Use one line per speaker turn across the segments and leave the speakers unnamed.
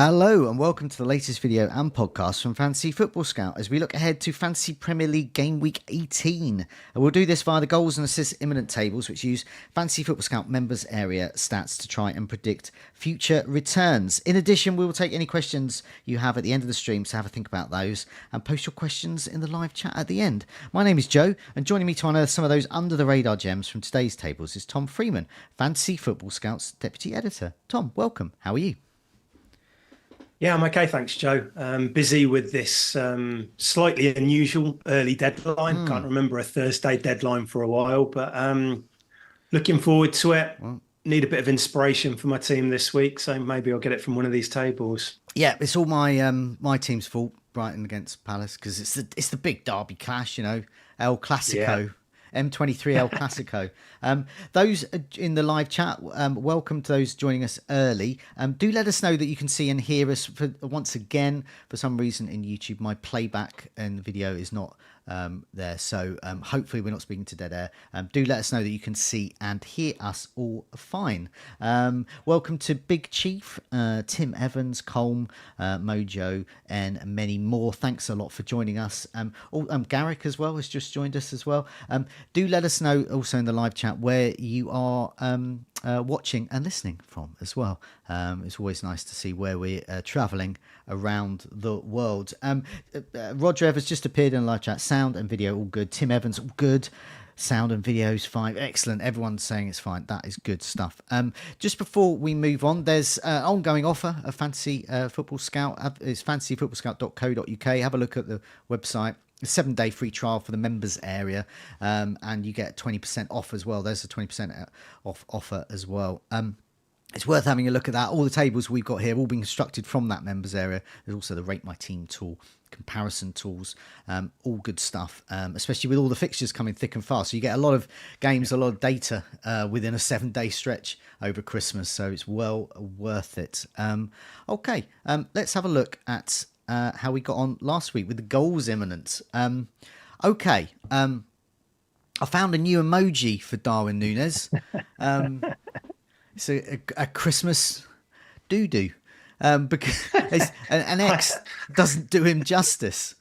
Hello and welcome to the latest video and podcast from Fantasy Football Scout as we look ahead to Fantasy Premier League Game Week 18. And we'll do this via the goals and assists imminent tables, which use Fantasy Football Scout members area stats to try and predict future returns. In addition, we will take any questions you have at the end of the stream, so have a think about those and post your questions in the live chat at the end. My name is Joe, and joining me to unearth some of those under the radar gems from today's tables is Tom Freeman, Fantasy Football Scout's Deputy Editor. Tom, welcome. How are you?
Yeah, I'm okay, thanks, Joe. Busy with this slightly unusual early deadline. Can't remember a Thursday deadline for a while, but looking forward to it. Need a bit of inspiration for my team this week, so maybe I'll get it from one of these tables.
Yeah, it's all my my team's fault, Brighton against Palace, because it's the big derby clash, you know, El Clasico.
Yeah.
M23 El Clasico. Those in the live chat, welcome to those joining us early. Do let us know that you can see and hear us. Once again, for some reason in YouTube, my playback and video is not there. So hopefully we're not speaking to dead air. Do let us know that you can see and hear us all fine. Welcome to Big Chief, Tim Evans, Colm, Mojo, and many more. Thanks a lot for joining us. Garrick as well has just joined us as well. Do let us know also in the live chat where you are watching and listening from as well. It's always nice to see where we're travelling around the world. Roger Evans just appeared in the live chat. Sound and video all good. Tim Evans all good. Sound and video's fine. Excellent. Everyone's saying it's fine. That is good stuff. Just before we move on, there's an ongoing offer of Fantasy Football Scout. It's fantasyfootballscout.co.uk. Have a look at the website. A 7-day free trial for the members area, and you get 20% off as well. There's a 20% off offer as well. It's worth having a look at that. All the tables we've got here have all been constructed from that members area. There's also the Rate My Team tool, comparison tools, all good stuff, especially with all the fixtures coming thick and fast. So you get a lot of games, a lot of data within a 7-day stretch over Christmas. So it's well worth it. Okay, let's have a look at how we got on last week with the goals imminent. I found a new emoji for Darwin Núñez. It's a Christmas doo-doo, because an X doesn't do him justice.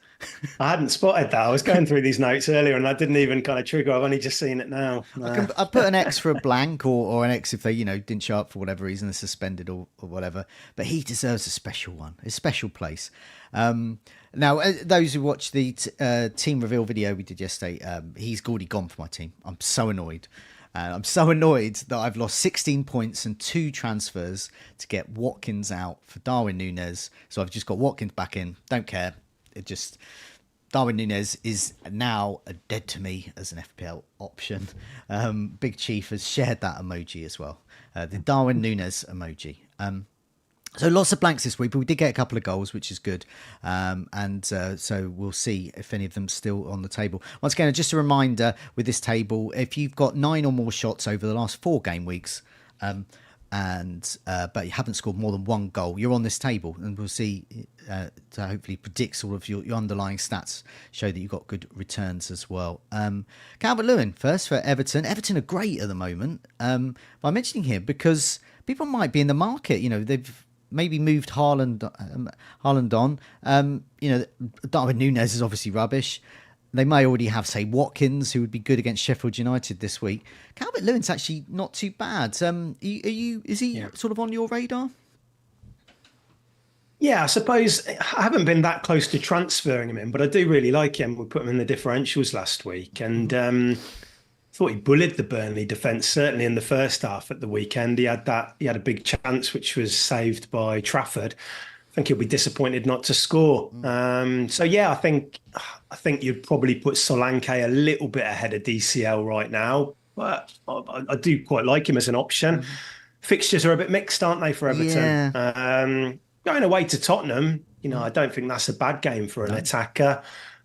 I hadn't spotted that. I was going through these notes earlier and I didn't even kind of trigger. I've only just seen it now.
I put an X for a blank or an X if they, didn't show up for whatever reason, they're suspended or whatever. But he deserves a special one, a special place. Now, those who watched the team reveal video we did yesterday, he's already gone for my team. I'm so annoyed. I'm so annoyed that I've lost 16 points and 2 transfers to get Watkins out for Darwin Núñez. So I've just got Watkins back in. Don't care. Darwin Núñez is now dead to me as an FPL option. Big Chief has shared that emoji as well. The Darwin Núñez emoji. So lots of blanks this week, but we did get a couple of goals, which is good. So we'll see if any of them still on the table. Once again, just a reminder with this table, if you've got 9 or more shots over the last 4 game weeks, but you haven't scored more than 1 goal, you're on this table, and we'll see to hopefully predict sort of your underlying stats, show that you've got good returns as well. Calvert-Lewin first for Everton. Everton are great at the moment. By mentioning him, because people might be in the market, they've maybe moved Haaland on. Darwin Núñez is obviously rubbish. They may already have, say, Watkins, who would be good against Sheffield United this week. Calvert-Lewin's actually not too bad. Is he sort of on your radar?
Yeah, I suppose I haven't been that close to transferring him in, but I do really like him. We put him in the differentials last week, and thought he bullied the Burnley defence, certainly in the first half at the weekend. He had a big chance, which was saved by Trafford. I think he'll be disappointed not to score. I think you'd probably put Solanke a little bit ahead of DCL right now, but I do quite like him as an option. Fixtures are a bit mixed, aren't they, for Everton?
Yeah.
Going away to Tottenham, I don't think that's a bad game for an attacker.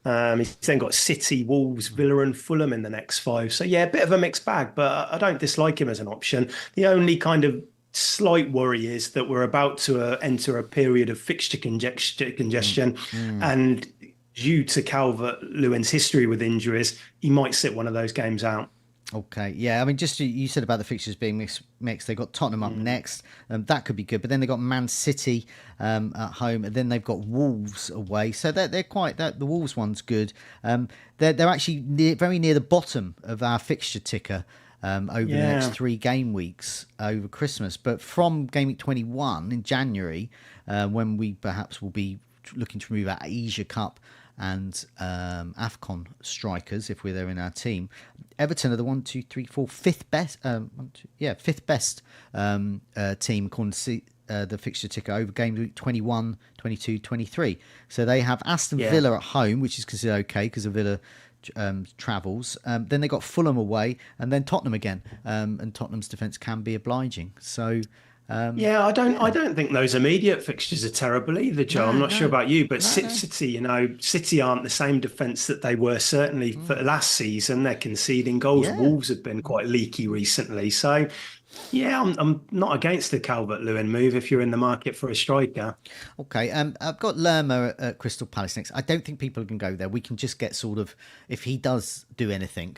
He's then got City, Wolves, Villa and Fulham in the next 5. So, a bit of a mixed bag, but I don't dislike him as an option. The only kind of slight worry is that we're about to enter a period of fixture congestion. And due to Calvert-Lewin's history with injuries, he might sit one of those games out.
Okay, yeah. I mean, just you said about the fixtures being mixed. They got Tottenham up next, that could be good. But then they got Man City at home, and then they've got Wolves away. So they're quite the Wolves one's good. They're actually very near the bottom of our fixture ticker over the next
Yeah.
3 game weeks over Christmas. But from game week 21 in January, when we perhaps will be looking to remove our Asia Cup and AFCON strikers if we're there in our team. Everton are the 1, 2, 3, 4, fifth best. Fifth best team according to the fixture ticker over game week 21, 22, 23. So they have Aston Villa at home, which is considered okay because of Villa travels. Then they got Fulham away, and then Tottenham again. And Tottenham's defence can be obliging. So.
I don't think those immediate fixtures are terrible either, Joe. I'm not sure about you, but City, City aren't the same defence that they were certainly for last season. They're conceding goals.
Yeah.
Wolves have been quite leaky recently. So, yeah, I'm not against the Calvert-Lewin move if you're in the market for a striker.
Okay, I've got Lerma at Crystal Palace next. I don't think people can go there. We can just get sort of, if he does do anything,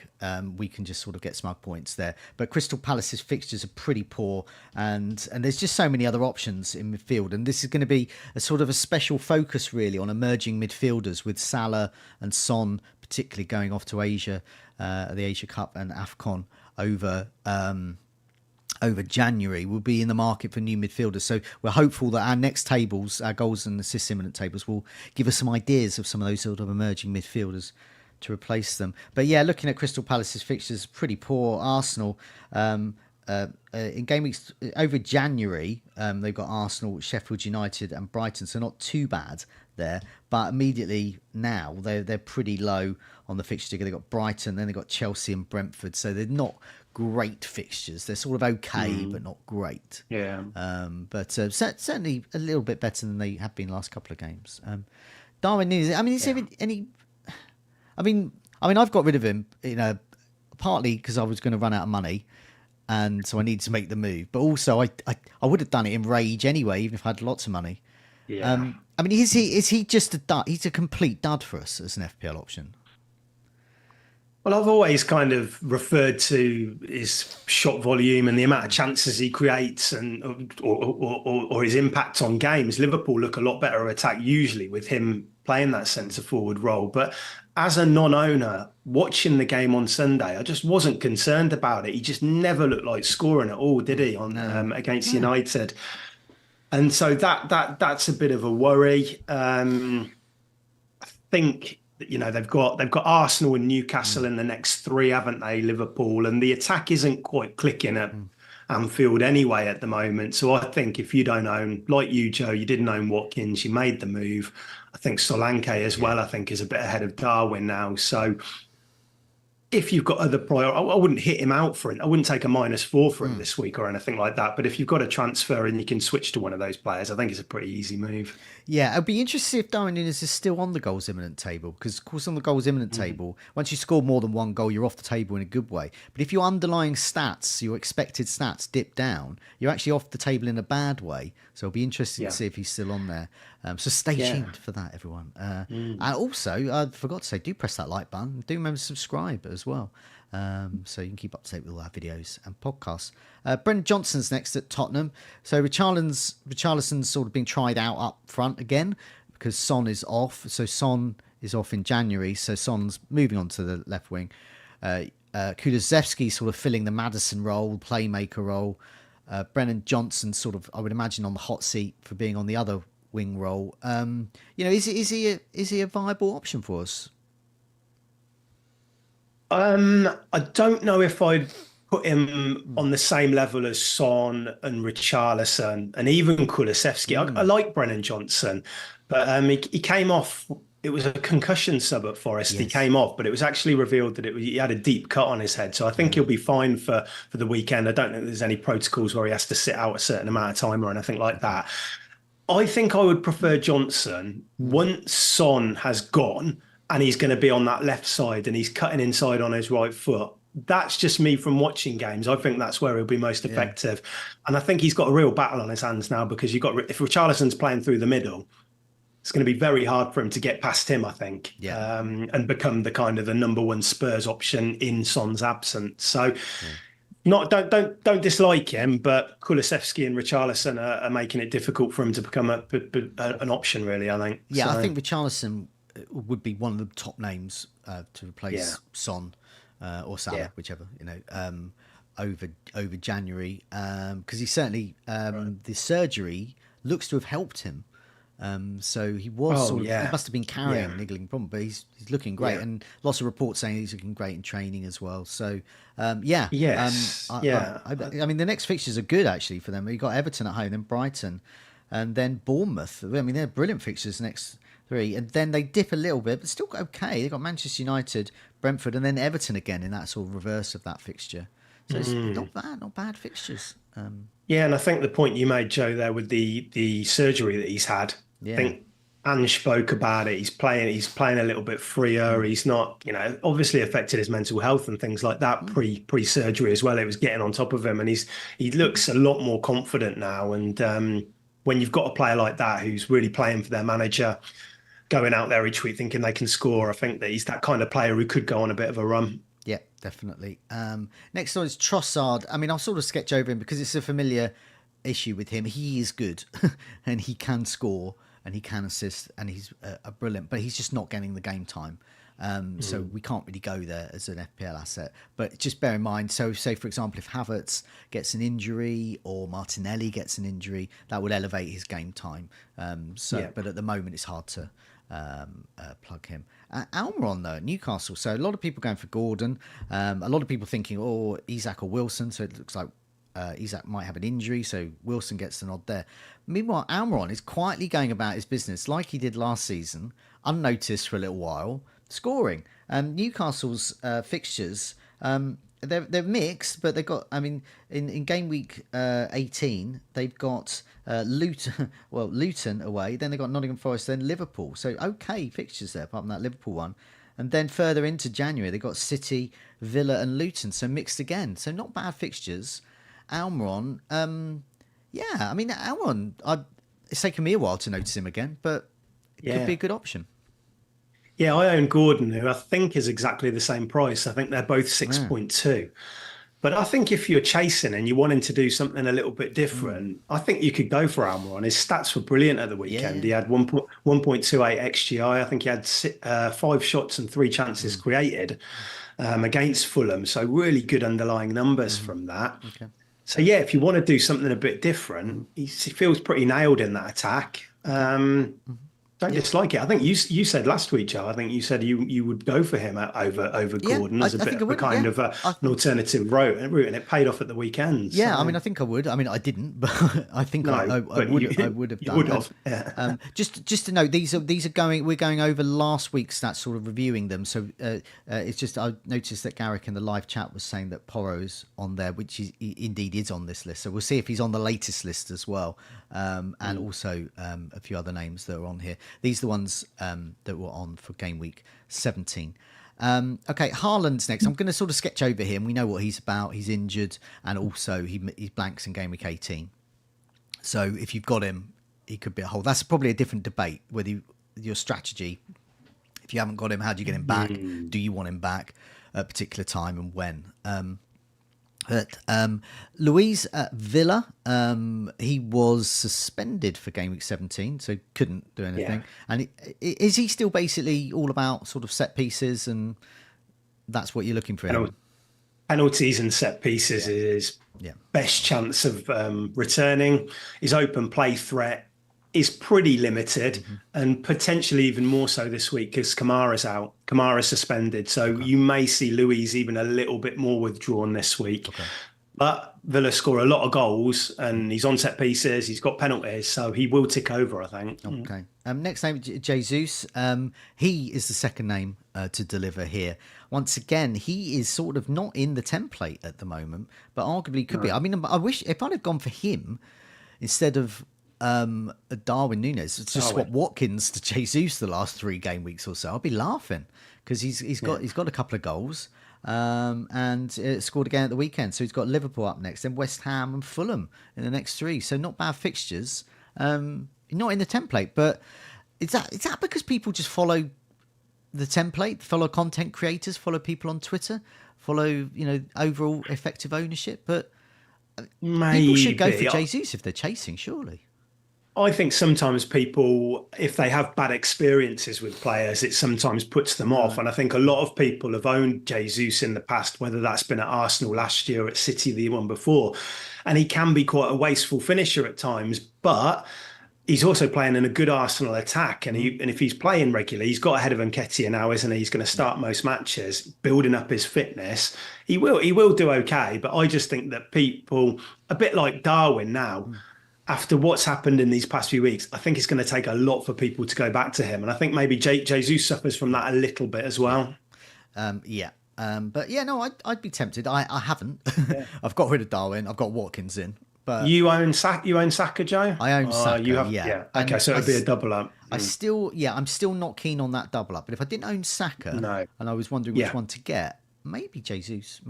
we can just sort of get smug points there. But Crystal Palace's fixtures are pretty poor, and there's just so many other options in midfield. And this is going to be a sort of a special focus really on emerging midfielders with Salah and Son particularly going off to Asia, the Asia Cup and AFCON over January. We'll be in the market for new midfielders. So we're hopeful that our next tables, our goals and assists imminent tables, will give us some ideas of some of those sort of emerging midfielders to replace them. But yeah, looking at Crystal Palace's fixtures, pretty poor. Arsenal, in game weeks over January, they've got Arsenal, Sheffield United and Brighton, so not too bad there. But immediately now, they're pretty low on the fixture ticker. They've got Brighton, then they've got Chelsea and Brentford, so they're not great fixtures. They're sort of okay, but not great.
Yeah.
But certainly a little bit better than they have been last couple of games. Darwin Núñez, I mean, is there any? I mean, I've got rid of him, partly because I was going to run out of money, and so I needed to make the move. But also, I would have done it in rage anyway, even if I had lots of money.
Yeah.
I mean, is he just a dud? He's a complete dud for us as an FPL option.
Well, I've always kind of referred to his shot volume and the amount of chances he creates, and or his impact on games. Liverpool look a lot better attack usually with him playing that centre forward role. But as a non-owner, watching the game on Sunday, I just wasn't concerned about it. He just never looked like scoring at all, did he? Against United, and so that's a bit of a worry. I think. They've got Arsenal and Newcastle in the next 3, haven't they? Liverpool, and the attack isn't quite clicking at Anfield anyway at the moment. So I think if you don't own, like you, Joe, you didn't own Watkins, you made the move. I think Solanke as well, I think, is a bit ahead of Darwin now. So if you've got other I wouldn't hit him out for it. I wouldn't take a -4 for him this week or anything like that. But if you've got a transfer and you can switch to one of those players, I think it's a pretty easy move.
Yeah, I'd be interested if Darwin Núñez is still on the goals imminent table, because of course on the goals imminent table, once you score more than one goal, you're off the table in a good way. But if your underlying stats, your expected stats dip down, you're actually off the table in a bad way. So it'll be interesting to see if he's still on there. So stay tuned for that, everyone. And also, I forgot to say, do press that like button. Do remember to subscribe as well. So you can keep up to date with all our videos and podcasts. Brendan Johnson's next at Tottenham. So Richarlison's sort of been tried out up front again because Son is off. So Son is off in January. So Son's moving on to the left wing. Kulusevski's sort of filling the Maddison role, playmaker role. Brennan Johnson sort of, I would imagine, on the hot seat for being on the other wing role. Is he a viable option for us?
I don't know if I'd put him on the same level as Son and Richarlison and even Kulusevski. I like Brennan Johnson, but he came off. It was a concussion sub at Forest. Yes. He came off, but it was actually revealed that he had a deep cut on his head. So I think he'll be fine for the weekend. I don't think there's any protocols where he has to sit out a certain amount of time or anything like that. I think I would prefer Johnson once Son has gone and he's going to be on that left side and he's cutting inside on his right foot. That's just me from watching games. I think that's where he'll be most effective. And I think he's got a real battle on his hands now because if Richarlison's playing through the middle, it's going to be very hard for him to get past him, I think, and become the kind of the number one Spurs option in Son's absence. So, don't dislike him, but Kulusevski and Richarlison are making it difficult for him to become an option, really, I think.
Yeah, so, I think Richarlison would be one of the top names to replace Son or Salah, whichever, over January, because he certainly the surgery looks to have helped him. So he was he must have been carrying a niggling problem, but he's looking great, and lots of reports saying he's looking great in training as well. So I mean, the next fixtures are good actually for them. You got Everton at home, then Brighton, and then Bournemouth. I mean, they're brilliant fixtures next three, and then they dip a little bit, but still okay. They got Manchester United, Brentford, and then Everton again in that sort of reverse of that fixture. So it's not bad fixtures. And
I think the point you made, Joe, there with the surgery that he's had. I think Ange spoke about it. He's playing a little bit freer. He's not, obviously affected his mental health and things like that pre-surgery as well. It was getting on top of him, and he looks a lot more confident now. And when you've got a player like that who's really playing for their manager, going out there each week thinking they can score, I think that he's that kind of player who could go on a bit of a run.
Yeah, definitely. Next on is Trossard. I mean, I'll sort of sketch over him because it's a familiar issue with him. He is good and he can score and he can assist and he's a brilliant, but he's just not getting the game time. So we can't really go there as an FPL asset. But just bear in mind, so say, for example, if Havertz gets an injury or Martinelli gets an injury, that would elevate his game time. But at the moment, it's hard to plug him. Almiron, though, at Newcastle. So a lot of people going for Gordon. A lot of people thinking, Isak or Wilson. So it looks like Isak might have an injury, so Wilson gets the nod there. Meanwhile, Almiron is quietly going about his business like he did last season, unnoticed for a little while, scoring. Newcastle's fixtures, they're mixed, but they've got, I mean, in game week 18, they've got Luton away, then they've got Nottingham Forest, then Liverpool. So okay fixtures there, apart from that Liverpool one. And then further into January, they've got City, Villa and Luton, so mixed again. So not bad fixtures. Almiron, Almiron, it's taken me a while to notice him again, but it could be a good option.
Yeah, I own Gordon, who I think is exactly the same price. I think they're both 6.2. But I think if you're chasing and you're wanting to do something a little bit different, I think you could go for Almiron. His stats were brilliant at the weekend. He had 1.28 XGI. I think he had 5 shots and 3 chances created against Fulham. So really good underlying numbers from that. Okay. So, if you want to do something a bit different, he feels pretty nailed in that attack. Don't dislike it. I think you said last week, Joe. I think you said you would go for him over Gordon as a bit of a kind of an alternative route, and it paid off at the weekend.
Yeah, so. I mean, I think I would. I mean, I didn't, but I think I would have done.
Would have. Yeah.
Just to note, these are going. We're going over last week's stats, sort of reviewing them. So it's just I noticed that Garrick in the live chat was saying that Porro's on there, which indeed is on this list. So we'll see if he's on the latest list as well, and also a few other names that are on here. These are the ones that were on for game week 17. Okay, Haaland's next. I'm going to sort of sketch over him. We know what he's about. He's injured, and also he blanks in game week 18. So if you've got him, he could be a hold. That's probably a different debate, whether your strategy, if you haven't got him, how do you get him back? Do you want him back at a particular time and when? Luis at Villa, he was suspended for game week 17, so couldn't do anything. And is he still basically all about sort of set pieces, and that's what you're looking for him?
Penalties and set pieces is his best chance of returning. His open play threat is pretty limited, and potentially even more so this week because Kamara's out. Kamara's suspended, so you may see Luis even a little bit more withdrawn this week. But Villa score a lot of goals, and he's on set pieces. He's got penalties, so he will tick over, I think.
Okay. Next name, Jesus. He is the second name to deliver here. Once again, he is sort of not in the template at the moment, but arguably could be. I mean, I wish if I'd have gone for him instead of Darwin Núñez, it's just swap Watkins to Jesus the last 3 game weeks or so, I'd be laughing because he's got a couple of goals and scored again at the weekend. So he's got Liverpool up next, then West Ham and Fulham in the next 3. So not bad fixtures. Not in the template, but Is that because people just follow the template, follow content creators, follow people on Twitter, follow overall effective ownership? But people should go for
Maybe.
Jesus if they're chasing, surely.
I think sometimes people, if they have bad experiences with players, it sometimes puts them off. And I think a lot of people have owned Jesus in the past, whether that's been at Arsenal last year, at City the one before. And he can be quite a wasteful finisher at times, but he's also playing in a good Arsenal attack. And if he's playing regularly, he's got ahead of Nketiah now, isn't he? He's going to start most matches, building up his fitness. He will do okay. But I just think that people, a bit like Darwin now, after what's happened in these past few weeks, I think it's going to take a lot for people to go back to him. And I think maybe Jesus suffers from that a little bit as well.
But yeah, no, I'd be tempted. I haven't. Yeah. I've got rid of Darwin. I've got Watkins in. But
you own Saka, Joe?
I own Saka,
yeah. Okay, so it'd be a double up.
I'm still not keen on that double up. But if I didn't own Saka, and I was wondering which one to get, maybe Jesus.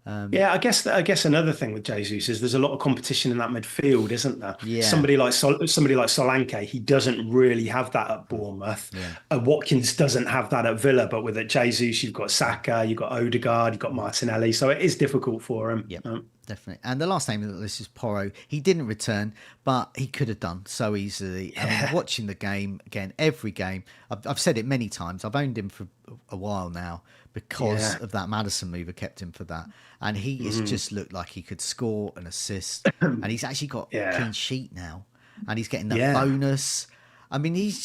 I guess another thing with Jesus is there's a lot of competition in that midfield, isn't there? Yeah.
Somebody like Solanke, he doesn't really have that at Bournemouth. Yeah. Watkins doesn't have that at Villa, but with Jesus, you've got Saka, you've got Odegaard, you've got Martinelli, so it is difficult for him.
Yeah, definitely. And the last name of this is Porro. He didn't return, but he could have done so easily. Yeah. I mean, watching the game again, every game, I've said it many times. I've owned him for a while now because of that Maddison move. I kept him for that. And he has just looked like he could score an assist. And he's actually got a clean sheet now. And he's getting the bonus. I mean, he's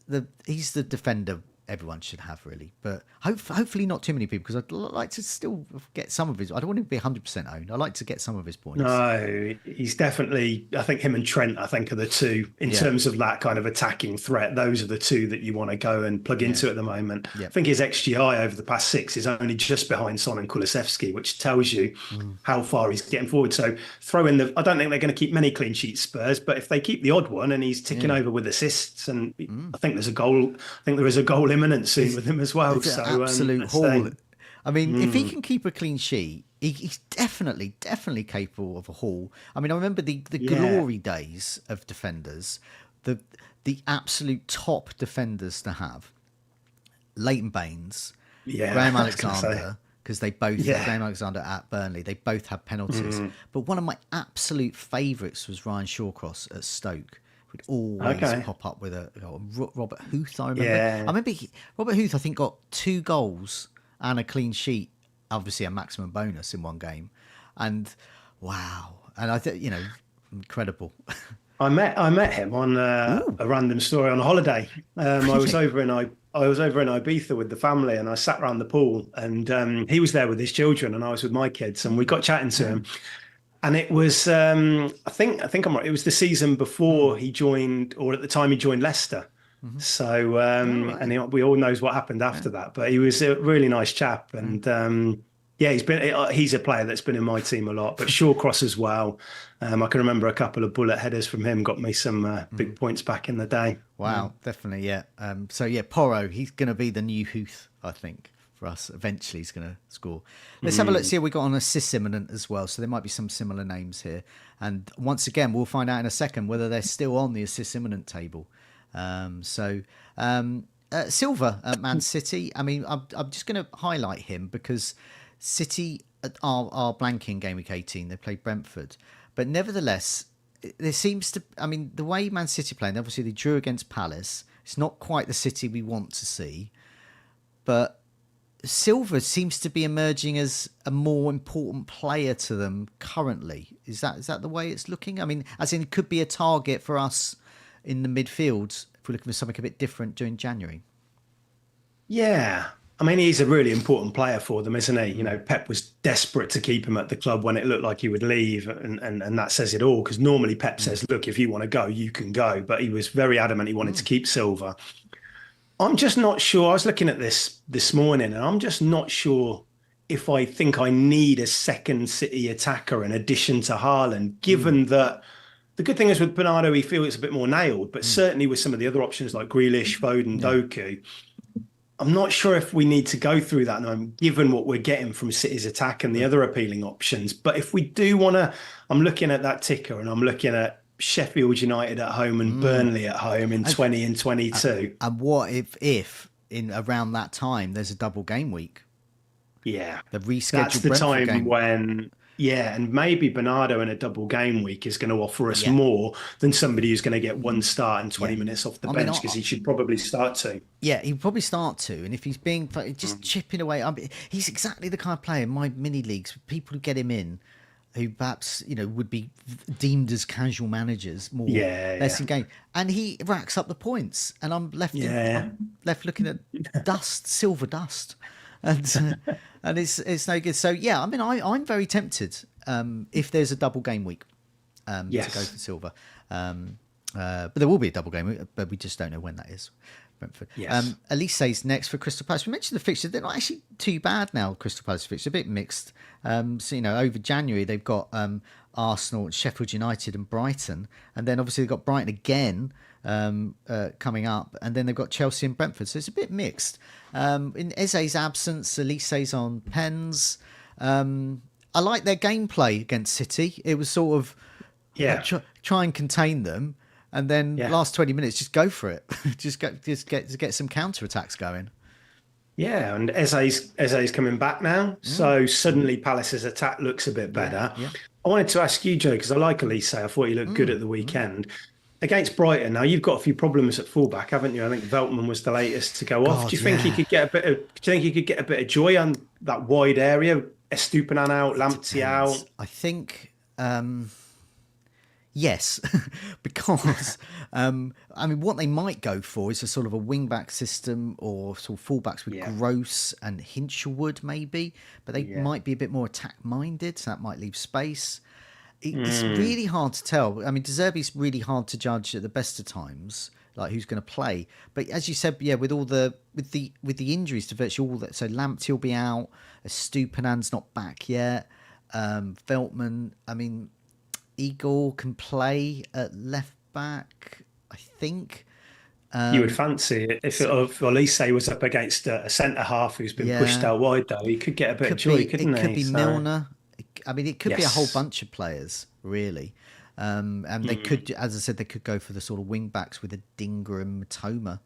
the defender everyone should have, really. But hopefully not too many people, because I'd like to still get some of his. I don't want him to be 100% owned. I'd like to get some of his points.
No, he's definitely, I think him and Trent, are the two in terms of that kind of attacking threat. Those are the two that you want to go and plug into at the moment. I think his XGI over the past 6 is only just behind Son and Kulusevski, which tells you how far he's getting forward. So throw in I don't think they're going to keep many clean sheets, Spurs, but if they keep the odd one and he's ticking over with assists, and I think there's a goal. I think there is a goal imminent soon with him as well.
It's an absolute haul. I mean, if he can keep a clean sheet, he's definitely capable of a haul. I mean, I remember the glory days of defenders, the absolute top defenders to have. Leighton Baines, Graham Alexander, because they both Graham Alexander at Burnley, they both had penalties. But one of my absolute favourites was Ryan Shawcross at Stoke. Would always pop up with Robert Huth. I remember. Robert Huth, I think, got 2 goals and a clean sheet, obviously a maximum bonus in one game, and wow! And I think incredible.
I met him on a random story on a holiday. I was over in Ibiza with the family, and I sat around the pool, and he was there with his children, and I was with my kids, and we got chatting to him. And it was, I think I'm right. It was the season before he joined, or at the time he joined Leicester. So, and we all knows what happened after that. But he was a really nice chap, and he's a player that's been in my team a lot. But Shawcross as well. I can remember a couple of bullet headers from him got me some big points back in the day.
Wow, definitely, yeah. Porro, he's going to be the new Huth, I think. For us, eventually he's going to score. Let's have a look, see what we got on assists imminent as well. So there might be some similar names here. And once again, we'll find out in a second whether they're still on the assists imminent table. Silva at Man City. I mean, I'm just going to highlight him because City are blanking game week 18. They played Brentford. But nevertheless, there seems to, I mean, the way Man City playing, obviously they drew against Palace. It's not quite the City we want to see. But Silva seems to be emerging as a more important player to them currently. Is that the way it's looking? I mean, as in, it could be a target for us in the midfield if we're looking for something a bit different during January.
Yeah. I mean, he's a really important player for them, isn't he? Pep was desperate to keep him at the club when it looked like he would leave. And that says it all, because normally Pep says, look, if you want to go, you can go. But he was very adamant he wanted to keep Silva. I'm just not sure. I was looking at this morning, and I'm just not sure if I think I need a second City attacker in addition to Haaland, given that the good thing is with Bernardo, he feels a bit more nailed, but certainly with some of the other options like Grealish, Foden, Doku, I'm not sure if we need to go through that now, given what we're getting from City's attack and the other appealing options. But if we do want to, I'm looking at that ticker and I'm looking at Sheffield United at home and Burnley at home in 20 and 22.
And what if in around that time there's a double game week?
Yeah,
The rescheduled
that's the
Brentford
time
game.
when, yeah, and maybe Bernardo in a double game week is going to offer us
Yeah.
more than somebody who's going to get one start and 20 minutes off the bench, because he should probably start to.
Yeah, he'd probably start to. And if he's being just chipping away, he's exactly the kind of player in my mini leagues, people who get him in, who perhaps, would be deemed as casual managers, more less engaged. And he racks up the points. And I'm left looking at dust, silver dust. And it's no good. So yeah, I mean, I'm very tempted if there's a double game week to go for silver. But there will be a double game week, but we just don't know when that is. Brentford.
Yes.
Elise's next for Crystal Palace. We mentioned the fixture; they're not actually too bad now. Crystal Palace fixture a bit mixed. So over January they've got Arsenal, Sheffield United, and Brighton, and then obviously they've got Brighton again coming up, and then they've got Chelsea and Brentford. So it's a bit mixed. In Eze's absence, Elise's on pens. I like their gameplay against City. It was sort of try and contain them. And then last 20 minutes, just go for it. just get some counter attacks going. Yeah,
and Eze's coming back now, so suddenly Palace's attack looks a bit better.
Yeah.
I wanted to ask you, Joe, because I like Elise. I thought he looked good at the weekend against Brighton. Now you've got a few problems at fullback, haven't you? I think Veltman was the latest to go off. Do you think he could get a bit of? Do you think he could get a bit of joy on that wide area? Estupinan out, Lamptey out.
I think. Yes, because I mean, what they might go for is a sort of a wing-back system or sort of full-backs with Gross and Hinchelwood maybe, but they might be a bit more attack-minded, so that might leave space. It's really hard to tell. I mean, De Zerbi's really hard to judge at the best of times, like who's going to play. But as you said, with all the injuries to virtually all that, so Lamptey will be out, Estupinan's not back yet, Veltman, I mean. Eagle can play at left back, I think.
You would fancy it if Elise was up against a centre half who's been pushed out wide, though. He could get a bit of joy, couldn't he?
It could be Milner. I mean, it could be a whole bunch of players, really. And they could, as I said, they could go for the sort of wing backs with a Dinger and Matoma.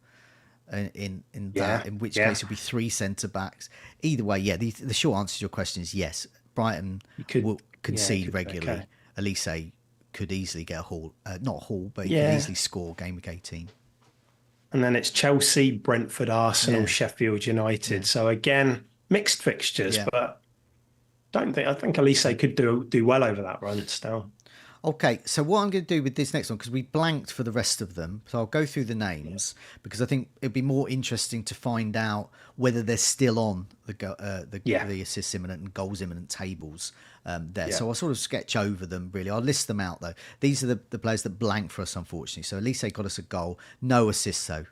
In which case it'll be three centre backs. Either way, the short answer to your question is yes. Brighton will concede regularly. Okay. Elise could easily get a haul, not a haul, but he could easily score game week 18.
And then it's Chelsea, Brentford, Arsenal, Sheffield United. Yeah. So again, mixed fixtures, but I think Elise could do well over that run still.
Okay, so what I'm going to do with this next one, because we blanked for the rest of them, so I'll go through the names, because I think it'd be more interesting to find out whether they're still on the assists imminent and goals imminent tables there. Yeah. So I'll sort of sketch over them, really. I'll list them out, though. These are the players that blank for us, unfortunately. So Elise got us a goal, no assists, though.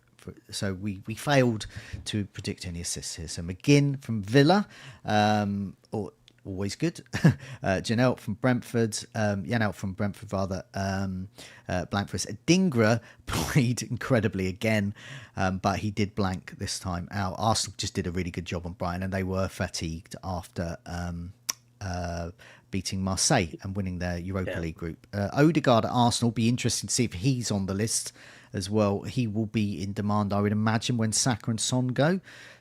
So we failed to predict any assists here. So McGinn from Villa, always good. Janelt from Brentford, Janelt from Brentford rather, blank for us. Dingra played incredibly again, but he did blank this time out. Arsenal just did a really good job on Brighton, and they were fatigued after beating Marseille and winning their Europa League group. Odegaard at Arsenal, be interesting to see if he's on the list as well. He will be in demand, I would imagine, when Saka and Son go.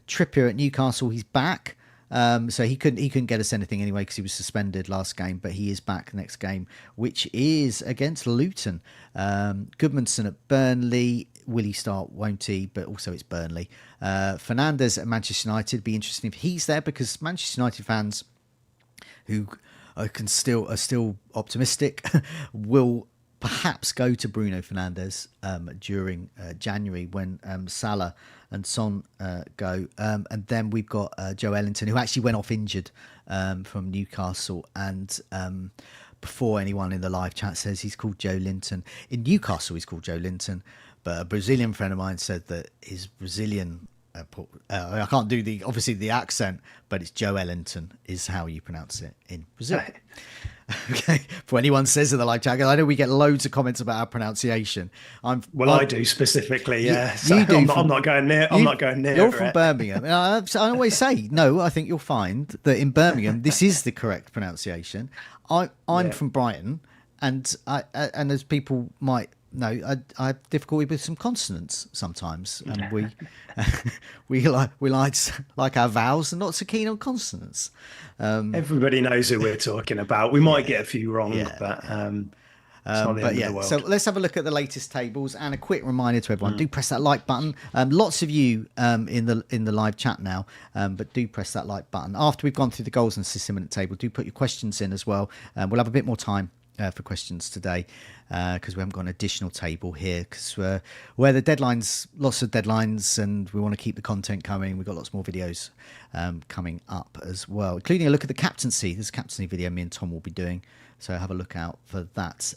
Trippier at Newcastle, he's back. So he couldn't get us anything anyway because he was suspended last game, but he is back next game, which is against Luton. Goodmanson at Burnley. Will he start? Won't he? But also it's Burnley. Fernandes at Manchester United. Be interesting if he's there, because Manchester United fans who are still optimistic will perhaps go to Bruno Fernandes during January when Salah and Son go. And then we've got Joe Ellington, who actually went off injured from Newcastle. And before anyone in the live chat says he's called Joe Linton, in Newcastle he's called Joe Linton. But a Brazilian friend of mine said that his Brazilian... I can't do the accent, but it's Joe Ellington is how you pronounce it in Brazil. Okay, for anyone says in the live chat, I know we get loads of comments about our pronunciation.
I do specifically, yeah. I'm not going near.
You're from Birmingham. I always say no. I think you'll find that in Birmingham this is the correct pronunciation. I'm from Brighton, and as people might know, I have difficulty with some consonants sometimes, and we like our vowels and not so keen on consonants.
Everybody knows who we're talking about. We might get a few wrong, but it's not the end of the world.
So let's have a look at the latest tables, and a quick reminder to everyone: do press that like button. Lots of you in the live chat now, but do press that like button after we've gone through the goals and assist imminent table. Do put your questions in as well. We'll have a bit more time for questions today because we haven't got an additional table here because where the deadlines, lots of deadlines, and we want to keep the content coming. We've got lots more videos coming up as well, including a look at the captaincy. This captaincy video me and Tom will be doing, so have a look out for that.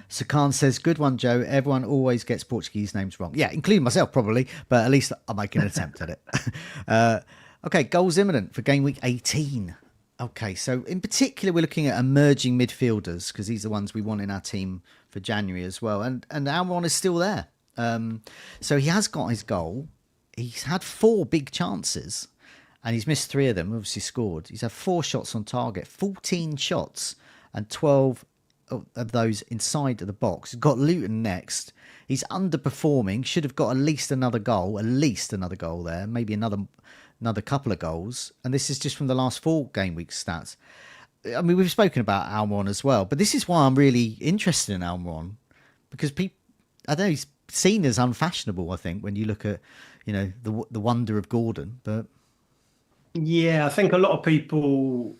So Khan says, good one, Joe. Everyone always gets Portuguese names wrong. Yeah, including myself probably, but at least I'm making an attempt at it. Okay, goals imminent for game week 18. Okay, so in particular, we're looking at emerging midfielders because these are the ones we want in our team for January as well. And Almiron is still there. So he has got his goal. He's had 4 big chances and he's missed 3 of them, obviously scored. He's had 4 shots on target, 14 shots and 12 of those inside of the box. He's got Luton next. He's underperforming, should have got at least another goal there, maybe another couple of goals, and this is just from the last 4 game week stats. I mean, we've spoken about Almiron as well, but this is why I'm really interested in Almiron because I know he's seen as unfashionable. I think when you look at the wonder of Gordon, but
yeah, I think a lot of people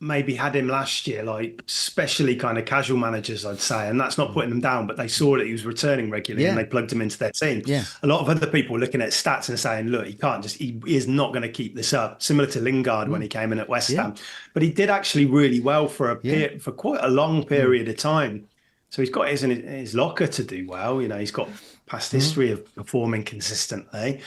maybe had him last year, like especially kind of casual managers, I'd say, and that's not putting him down, but they saw that he was returning regularly and they plugged him into their team.
Yeah.
A lot of other people looking at stats and saying, look, he is not going to keep this up, similar to Lingard when he came in at West Ham. But he did actually really well for quite a long period of time. So he's got his in his locker to do well. He's got past history of performing consistently.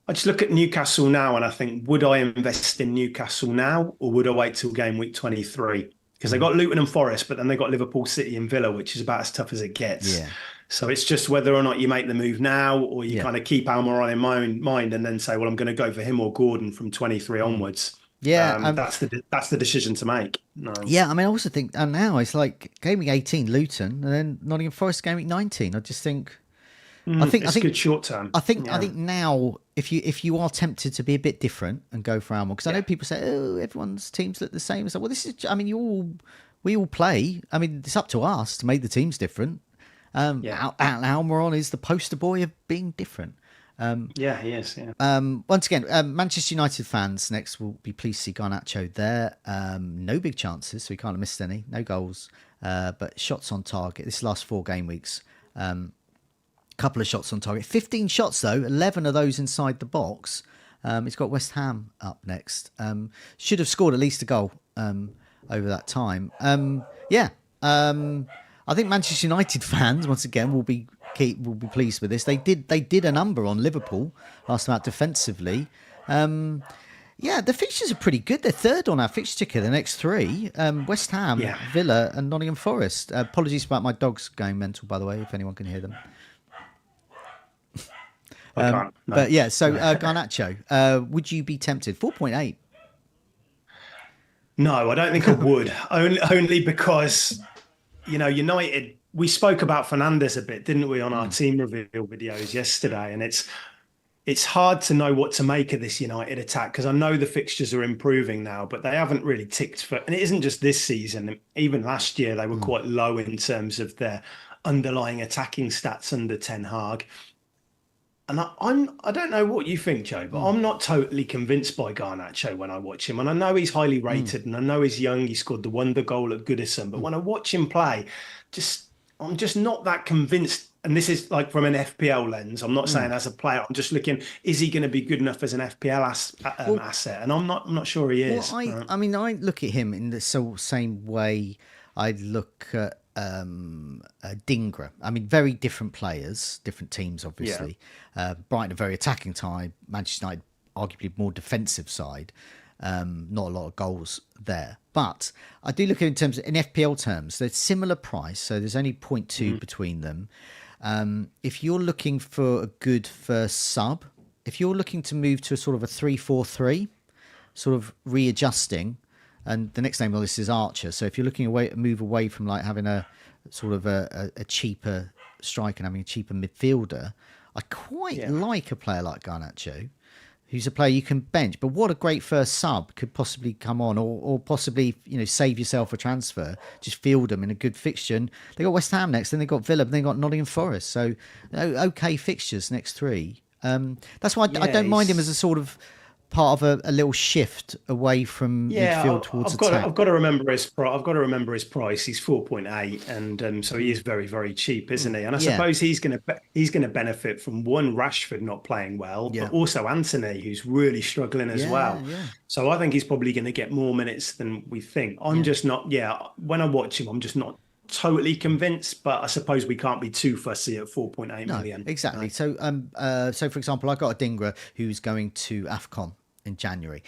I just look at Newcastle now and I think, would I invest in Newcastle now or would I wait till game week 23? Because they got Luton and Forest, but then they got Liverpool, City and Villa, which is about as tough as it gets. Yeah. So it's just whether or not you make the move now or you kind of keep Almiron in mind and then say, well, I'm going to go for him or Gordon from 23 onwards.
Yeah,
that's the decision to make. No.
Yeah, I mean, I also think now it's like game week 18, Luton, and then Nottingham Forest game week 19. I just think... I think
good short term.
I think now if you are tempted to be a bit different and go for Almiron, because I know people say, oh, everyone's teams look the same. It's like, well, this is. I mean, we all play. I mean, it's up to us to make the teams different. Almiron is the poster boy of being different.
He is. Yeah.
Once again, Manchester United fans next will be pleased to see Garnacho there. No big chances, so he can't have missed any. No goals, but shots on target. This last 4 game weeks. Couple of shots on target, 15 shots though, 11 of those inside the box. He's got West Ham up next. Should have scored at least a goal over that time. I think Manchester United fans once again will be pleased with this. They did a number on Liverpool last night defensively. The fixtures are pretty good. They're 3rd on our fixture ticker, the next 3. West Ham, Villa and Nottingham Forest. Apologies about my dogs going mental, by the way, if anyone can hear them.
I can't, no.
But yeah, so Garnacho, would you be tempted? 4.8.
No, I don't think I would. only because, United, we spoke about Fernandes a bit, didn't we, on our team reveal videos yesterday? And it's hard to know what to make of this United attack because I know the fixtures are improving now, but they haven't really ticked for, and it isn't just this season. Even last year, they were quite low in terms of their underlying attacking stats under Ten Hag. And I don't know what you think, Joe, but I'm not totally convinced by Garnacho when I watch him. And I know he's highly rated and I know he's young. He scored the wonder goal at Goodison. But when I watch him play, I'm just not that convinced. And this is like from an FPL lens. I'm not saying as a player. I'm just looking, is he going to be good enough as an FPL asset? And I'm not sure he is.
Well, I mean, I look at him in the same way I look at Dingra. I mean, very different players, different teams, obviously. Brighton a very attacking side, Manchester United arguably more defensive side. Not a lot of goals there, but I do look at it in terms of, in FPL terms, they're similar price, so there's only 0.2 between them. If you're looking for a good first sub, if you're looking to move to a sort of a 3-4-3, sort of readjusting, and the next name on the list is Archer. So if you're looking move away from like having a sort of a cheaper striker and having a cheaper midfielder, I quite like a player like Garnacho, who's a player you can bench. But what a great first sub could possibly come on, or possibly, you know, save yourself a transfer. Just field them in a good fixture. And they got West Ham next, then they got Villa, then they got Nottingham Forest. So okay fixtures next three. That's why I don't mind him as a sort of part of a little shift away from midfield towards attack.
I've got to remember his price. He's 4.8, and so he is very, very cheap, isn't he? And I suppose he's going to benefit from one, Rashford not playing well, but also Anthony, who's really struggling as well. Yeah. So I think he's probably going to get more minutes than we think. I'm just not. When I watch him, I'm just not totally convinced, but I suppose we can't be too fussy at 4.8 million.
Exactly. Right. So for example, I got a Dingra who's going to AFCON in January.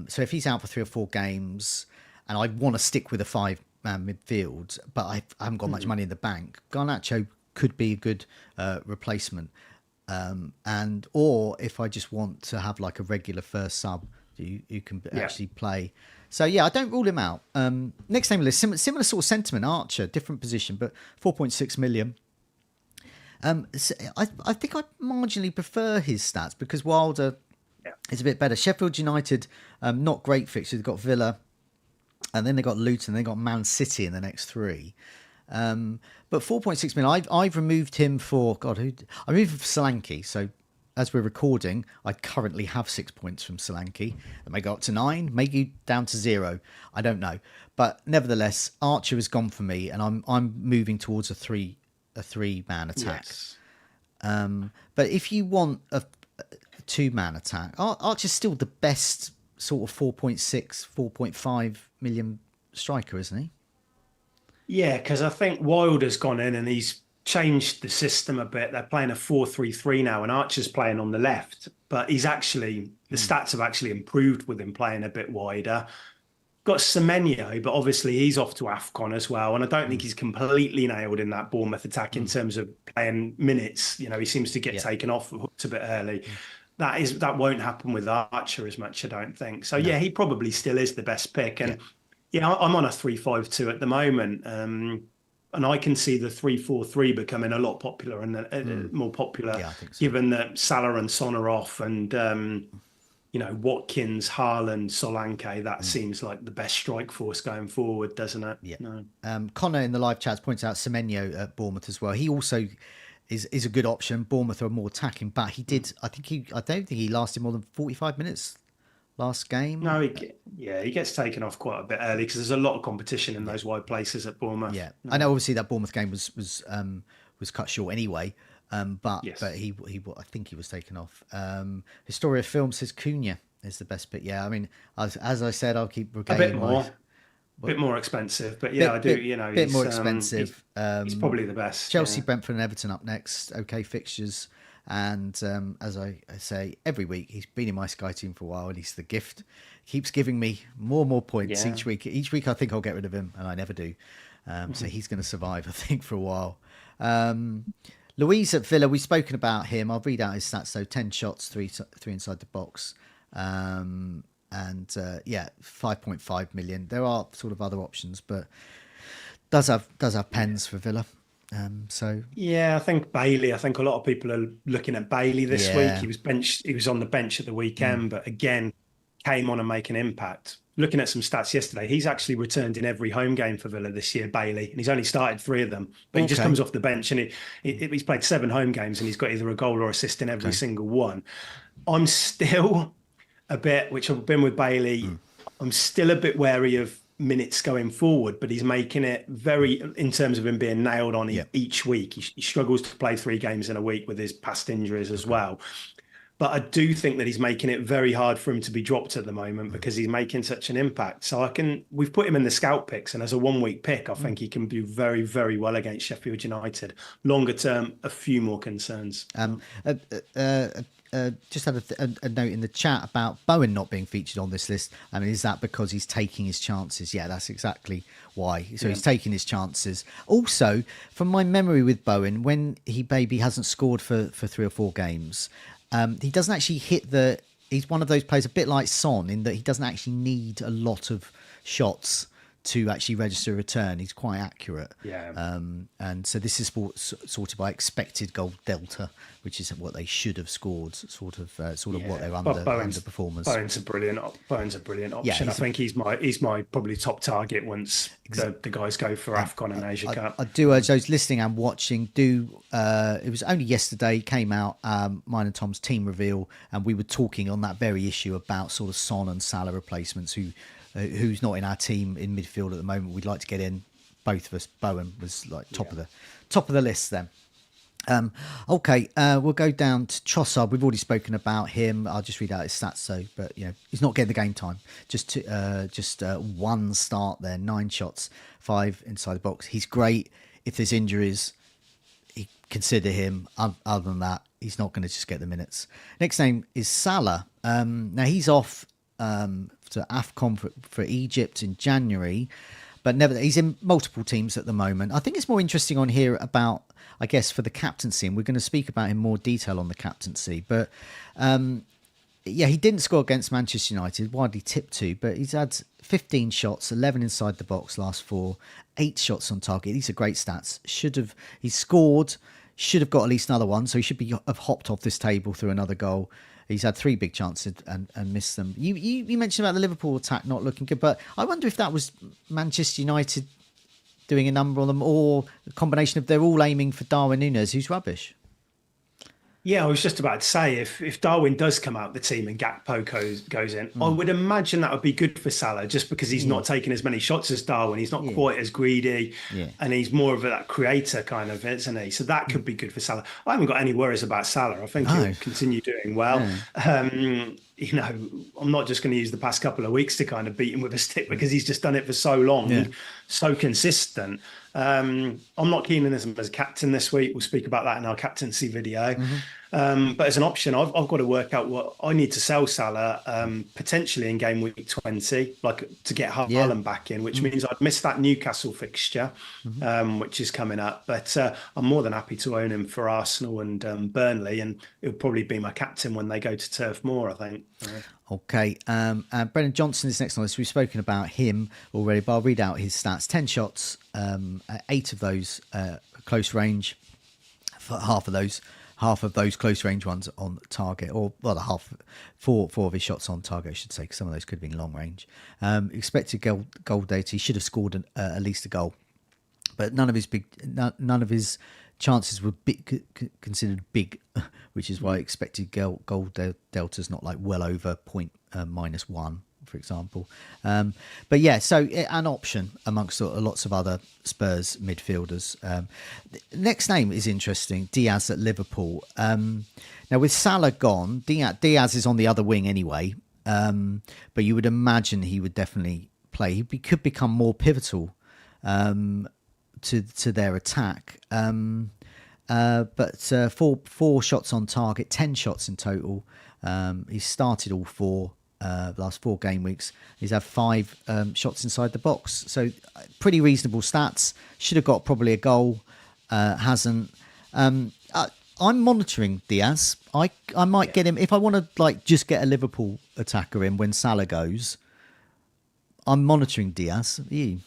So if he's out for 3 or 4 games and I want to stick with a 5-man midfield, but I haven't got much money in the bank, Garnacho could be a good replacement. Or if I just want to have like a regular first sub, you can actually play. So I don't rule him out. Next name on the list, similar sort of sentiment, Archer, different position, but 4.6 million. So I think I marginally prefer his stats because Wilder is a bit better. Sheffield United, not great fixtures. They've got Villa, and then they got Luton, they got Man City in the next 3. But 4.6 million, I've removed him for I removed him for Solanke. So as we're recording, I currently have 6 points from Solanke. It may go up to 9, maybe down to 0. I don't know, but nevertheless, Archer has gone for me, and I'm moving towards a 3-man attack. Yes. But if you want a 2-man attack, Archer's still the best sort of 4.5 million striker, isn't he?
Yeah, because I think Wilder's gone in and he's changed the system a bit. They're playing a 4-3-3 now, and Archer's playing on the left, but the stats have actually improved with him playing a bit wider. Got Semenyo, but obviously he's off to AFCON as well, and I don't think he's completely nailed in that Bournemouth attack in terms of playing minutes. You know, he seems to get taken off a bit early. That won't happen with Archer as much, I don't think. So he probably still is the best pick. And I'm on a 3-5-2 at the moment, and I can see the 3-4-3 becoming a lot popular and more popular, given that Salah and Son are off, and Watkins, Haaland, Solanke. That seems like the best strike force going forward, doesn't it?
Yeah. No. Connor in the live chat points out Semenyo at Bournemouth as well. He also is a good option. Bournemouth are more attacking, but I don't think he lasted more than 45 minutes last game.
No, he gets taken off quite a bit early because there's a lot of competition in those wide places at Bournemouth.
Yeah, I know. Obviously, that Bournemouth game was cut short anyway. But he I think he was taken off. Historia Film says Cunha is the best pick. Yeah, I mean, as I said, I'll keep regaling
a bit more expensive, but I do.
Bit more expensive.
He's probably the best.
Chelsea, Brentford, and Everton up next. Okay fixtures, and as I say every week, he's been in my Sky team for a while, and he's the gift. Keeps giving me more and more points each week. Each week, I think I'll get rid of him, and I never do. So he's going to survive, I think, for a while. Luis at Villa, we've spoken about him. I'll read out his stats. So 10 shots, three inside the box. 5.5 million. There are sort of other options, but does have pens for Villa. I think Bailey. I think a lot of people are looking at Bailey this week. He was benched. He was on the bench at the weekend, but again, came on and make an impact. Looking at some stats yesterday, he's actually returned in every home game for Villa this year, Bailey, and he's only started 3 of them. But he just comes off the bench, and he's played 7 home games, and he's got either a goal or assist in every single one. I'm still a bit, which I've been with Bailey, I'm still a bit wary of minutes going forward, but he's making it very, in terms of him being nailed on each week. He struggles to play 3 games in a week with his past injuries as well. But I do think that he's making it very hard for him to be dropped at the moment because he's making such an impact. So we've put him in the scout picks, and as a 1-week pick, I think he can do very, very well against Sheffield United. Longer term, a few more concerns. Just had a note in the chat about Bowen not being featured on this list. I mean, is that because he's taking his chances? Yeah, that's exactly why. So he's taking his chances. Also, from my memory with Bowen, when he maybe hasn't scored for 3 or 4 games, he doesn't actually hit he's one of those players, a bit like Son, in that he doesn't actually need a lot of shots to actually register a return. He's quite accurate.
Yeah.
And so this is sorted by expected goal delta, which is what they should have scored, sort of what they're underperformers.
Bowen's a brilliant option. I think he's my probably top target once the guys go for AFCON and Asia Cup.
I do urge those listening and watching, it was only yesterday came out, mine and Tom's team reveal, and we were talking on that very issue about sort of Son and Salah replacements, who's not in our team in midfield at the moment. We'd like to get in, both of us. Bowen was like top of the list then. Okay, we'll go down to Trossard. We've already spoken about him. I'll just read out his stats. But he's not getting the game time. Just one start there, 9 shots, 5 inside the box. He's great. If there's injuries, consider him. Other than that, he's not going to just get the minutes. Next name is Salah. Now he's off to AFCON for Egypt in January, but he's in multiple teams at the moment. I think it's more interesting on here about, I guess, for the captaincy, and we're going to speak about in more detail on the captaincy. But he didn't score against Manchester United, widely tipped to, but he's had 15 shots, 11 inside the box, last 4, 8 shots on target. These are great stats. He's scored, should have got at least another one, so he should have hopped off this table through another goal. He's had 3 big chances and missed them. You mentioned about the Liverpool attack not looking good, but I wonder if that was Manchester United doing a number on them, or a combination of they're all aiming for Darwin Núñez, who's rubbish.
Yeah, I was just about to say, if Darwin does come out the team and Gakpo goes in, I would imagine that would be good for Salah, just because he's not taking as many shots as Darwin. He's not quite as greedy, and he's more of that creator kind of, isn't he? So that could be good for Salah. I haven't got any worries about Salah. I think he'll continue doing well. I'm not just going to use the past couple of weeks to kind of beat him with a stick, because he's just done it for so long, so consistent. I'm not keen on him as captain this week. We'll speak about that in our captaincy video. But as an option, I've got to work out what I need to sell Salah potentially in game week 20, like to get Haaland back in, which means I'd miss that Newcastle fixture, which is coming up. But I'm more than happy to own him for Arsenal and Burnley, and it'll probably be my captain when they go to Turf Moor, I think.
Okay, Brennan Johnson is next on this. We've spoken about him already, but I'll read out his stats. 10 shots, 8 of those close range, for half of those close range ones on target, or four of his shots on target, I should say, because some of those could have been long range. Expected goal data, he should have scored at least a goal, but none of his chances were considered big, which is why expected goal delta is not like well over -1, for example. But yeah, so an option amongst lots of other Spurs midfielders. Next name is interesting, Diaz at Liverpool. Now with Salah gone, Diaz is on the other wing anyway, but you would imagine he would definitely play. He could become more pivotal to their attack. But 4 shots on target, 10 shots in total. He's started all 4 the last 4 game weeks. He's had 5 shots inside the box, so pretty reasonable stats. Should have got probably a goal, hasn't. I'm monitoring Diaz. I might get him if I want to just get a Liverpool attacker in when Salah goes. I'm monitoring Diaz. You?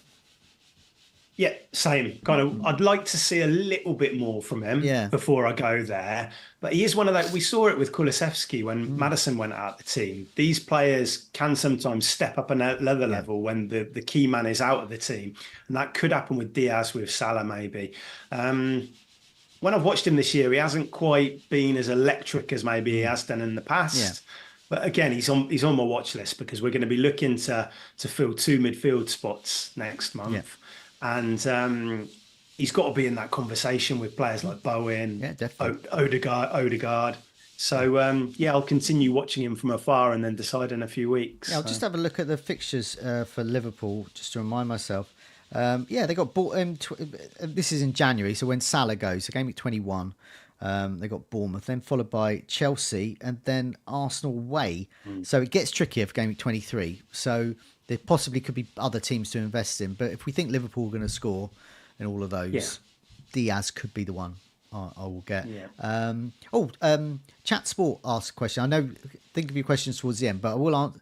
Yeah, same. I'd like to see a little bit more from him before I go there. But he is one of those. We saw it with Kulusevski when Maddison went out the team. These players can sometimes step up another level when the key man is out of the team. And that could happen with Diaz, with Salah maybe. When I've watched him this year, he hasn't quite been as electric as maybe he has done in the past. Yeah. But again, he's on my watch list, because we're going to be looking to fill 2 midfield spots next month. Yeah. And he's got to be in that conversation with players like Bowen, Odegaard. So, I'll continue watching him from afar and then decide in a few weeks.
Yeah, I'll just have a look at the fixtures for Liverpool, just to remind myself. They got bought. This is in January, so when Salah goes, so game week 21, they got Bournemouth, then followed by Chelsea, and then Arsenal away. So it gets trickier for game week 23. So there possibly could be other teams to invest in, but if we think Liverpool are going to score in all of those, Diaz could be the one I will get. Yeah. Chat Sport asked a question. I know, think of your questions towards the end, but I will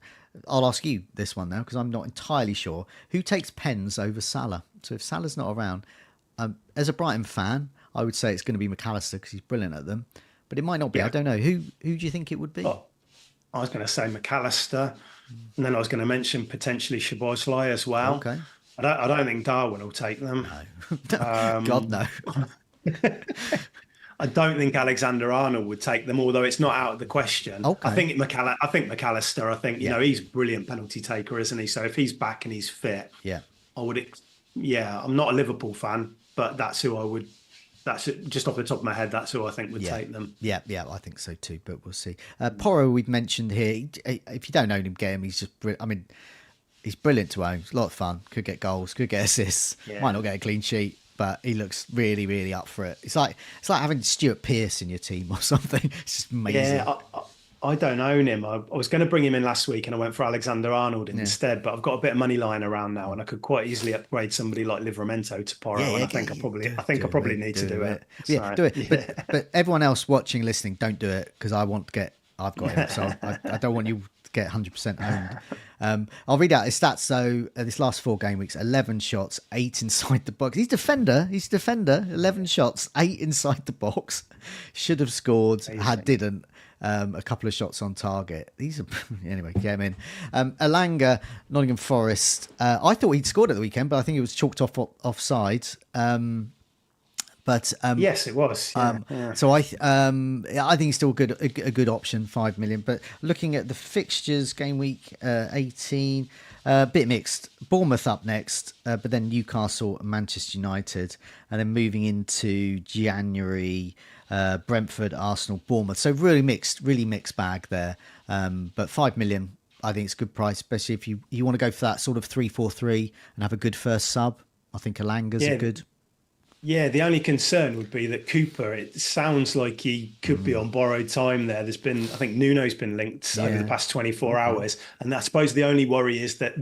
I'll ask you this one now because I'm not entirely sure. Who takes pens over Salah? So if Salah's not around, as a Brighton fan, I would say it's going to be McAllister because he's brilliant at them. But it might not be. I
Yeah.
don't know. Who do you think it would be?
Oh, I was going to say McAllister, and then I was going to mention potentially Szoboszlai as well.
Okay.
I don't think Darwin will take them.
No. God, no.
I don't think Alexander Arnold would take them, although it's not out of the question.
Okay.
I think McAllister. I think he's a brilliant penalty taker, isn't he? So if he's back and he's fit,
Yeah.
I would. Yeah, I'm not a Liverpool fan, but that's who I would. That's just off the top of my head. That's who I think would take them.
Yeah, I think so too, but we'll see. Porro, we've mentioned here. If you don't know him, get him. He's just, he's brilliant to own. A lot of fun. Could get goals, could get assists.
Yeah.
Might not get a clean sheet, but he looks really, really up for it. It's like having Stuart Pearce in your team or something. It's just amazing.
Yeah, I don't own him. I was going to bring him in last week, and I went for Alexander Arnold instead. But I've got a bit of money lying around now, and I could quite easily upgrade somebody like Livramento to Porro. And I think I probably need to do it.
Yeah,
So,
do it. But everyone else watching, listening, don't do it because I've got him, so I don't want you to get 100% owned. I'll read out his stats. So this last 4 game weeks, 11 shots, 8 inside the box. He's defender. 11 shots, 8 inside the box. Should have scored, didn't. A couple of shots on target. These are anyway. Get him in. Elanga, Nottingham Forest. I thought he'd scored at the weekend, but I think it was chalked offside. But
yes, it was. Yeah.
So I think he's still a good option. 5 million. But looking at the fixtures, game week 18, a bit mixed. Bournemouth up next, but then Newcastle, and Manchester United, and then moving into January. Brentford, Arsenal, Bournemouth. So really mixed bag there. But 5 million, I think it's a good price, especially if you want to go for that sort of 3-4-3 and have a good first sub. I think Elanga's a good.
Yeah, the only concern would be that Cooper, it sounds like he could be on borrowed time there. I think Nuno's been linked over the past 24 hours. And I suppose the only worry is that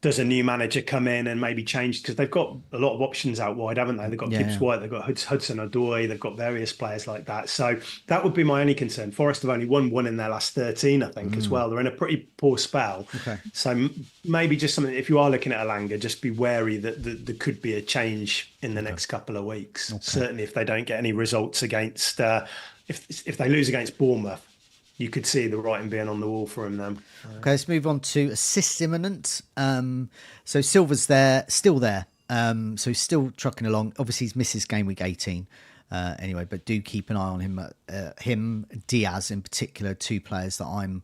does a new manager come in and maybe change? Because they've got a lot of options out wide, haven't they? They've got Gibbs White, they've got Hudson-Odoi, they've got various players like that. So that would be my only concern. Forest have only won one in their last 13, I think, as well. They're in a pretty poor spell. Okay. So maybe just something, if you are looking at Elanga, just be wary that there could be a change in the next couple of weeks. Okay. Certainly if they don't get any results against, if they lose against Bournemouth, you could see the writing being on the wall for him then.
Okay, let's move on to assist Imminent. So Silva's still there. So he's still trucking along. Obviously, he's missed his game week 18 anyway, but do keep an eye on him. Diaz in particular, 2 players that I'm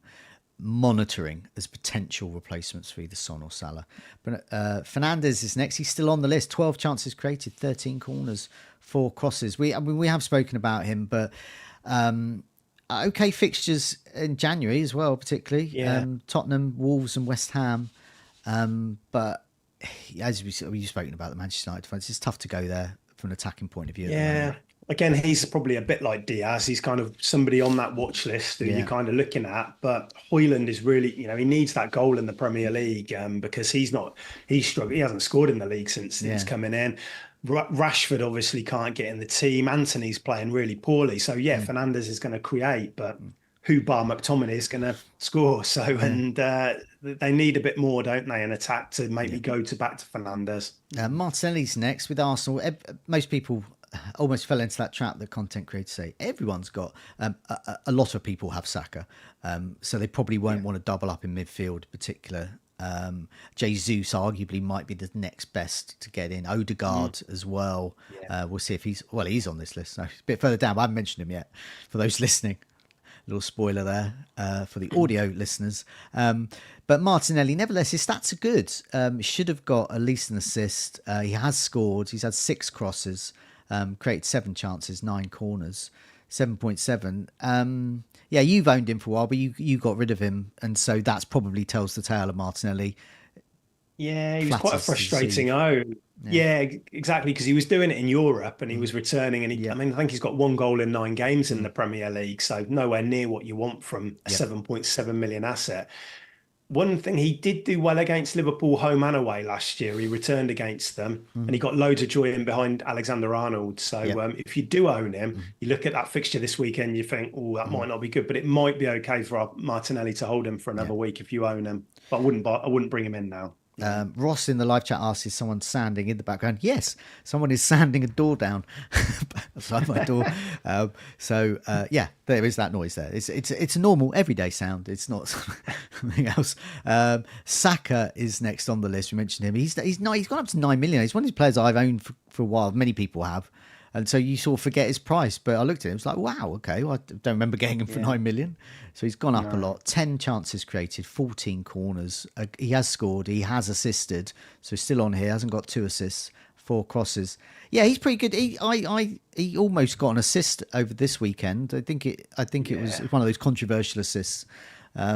monitoring as potential replacements for either Son or Salah. But Fernandes is next. He's still on the list. 12 chances created, 13 corners, 4 crosses. We have spoken about him, but... okay fixtures in January as well, particularly Tottenham, Wolves and West Ham. But as we've spoken about the Manchester United defence, it's tough to go there from an attacking point of view.
Yeah. Again, he's probably a bit like Diaz. He's kind of somebody on that watch list who you're kind of looking at. But Højlund is really, he needs that goal in the Premier League because he's struggling. He hasn't scored in the league since he's coming in. Rashford obviously can't get in the team. Anthony's playing really poorly. So, Fernandes is going to create, but who bar McTominay is going to score? So, and they need a bit more, don't they, in attack to maybe go back to Fernandes.
Martinelli's next with Arsenal. Most people almost fell into that trap that content creators say. Everyone's got, a lot of people have Saka. So they probably won't want to double up in midfield in particular. Jesus arguably might be the next best to get in. Odegaard as well. We'll see if he's on this list. So a bit further down. I haven't mentioned him yet for those listening. Little spoiler there for the audio listeners. But Martinelli, nevertheless, his stats are good. Should have got at least an assist. He has scored. He's had 6 crosses, created 7 chances, 9 corners, 7.7. You've owned him for a while, but you got rid of him, and so that's probably tells the tale of Martinelli.
Yeah, he was quite a frustrating own. Yeah, exactly, because he was doing it in Europe and he was returning, and I think he's got 1 goal in 9 games in the Premier League, so nowhere near what you want from a 7.7 million asset. one thing, he did do well against Liverpool home and away last year. He returned against them and he got loads of joy in behind Alexander-Arnold. So if you do own him, you look at that fixture this weekend, you think, oh, that might not be good, but it might be okay for Martinelli to hold him for another week if you own him. But I wouldn't bring him in now.
Ross in the live chat asks, is someone sanding in the background? Yes, someone is sanding a door down outside my door. Yeah, there is that noise there. It's a normal everyday sound. It's not something else. Saka is next on the list. We mentioned him. He's gone up to 9 million. He's one of these players I've owned for a while. Many people have. And so you sort of forget his price. But I looked at him, it was like, wow, okay. Well, I don't remember getting him for 9 million. So he's gone up a lot. 10 chances created, 14 corners. He has scored. He has assisted. So he's still on here. Hasn't got 2 assists, 4 crosses. Yeah, he's pretty good. He almost got an assist over this weekend. I think it was one of those controversial assists. But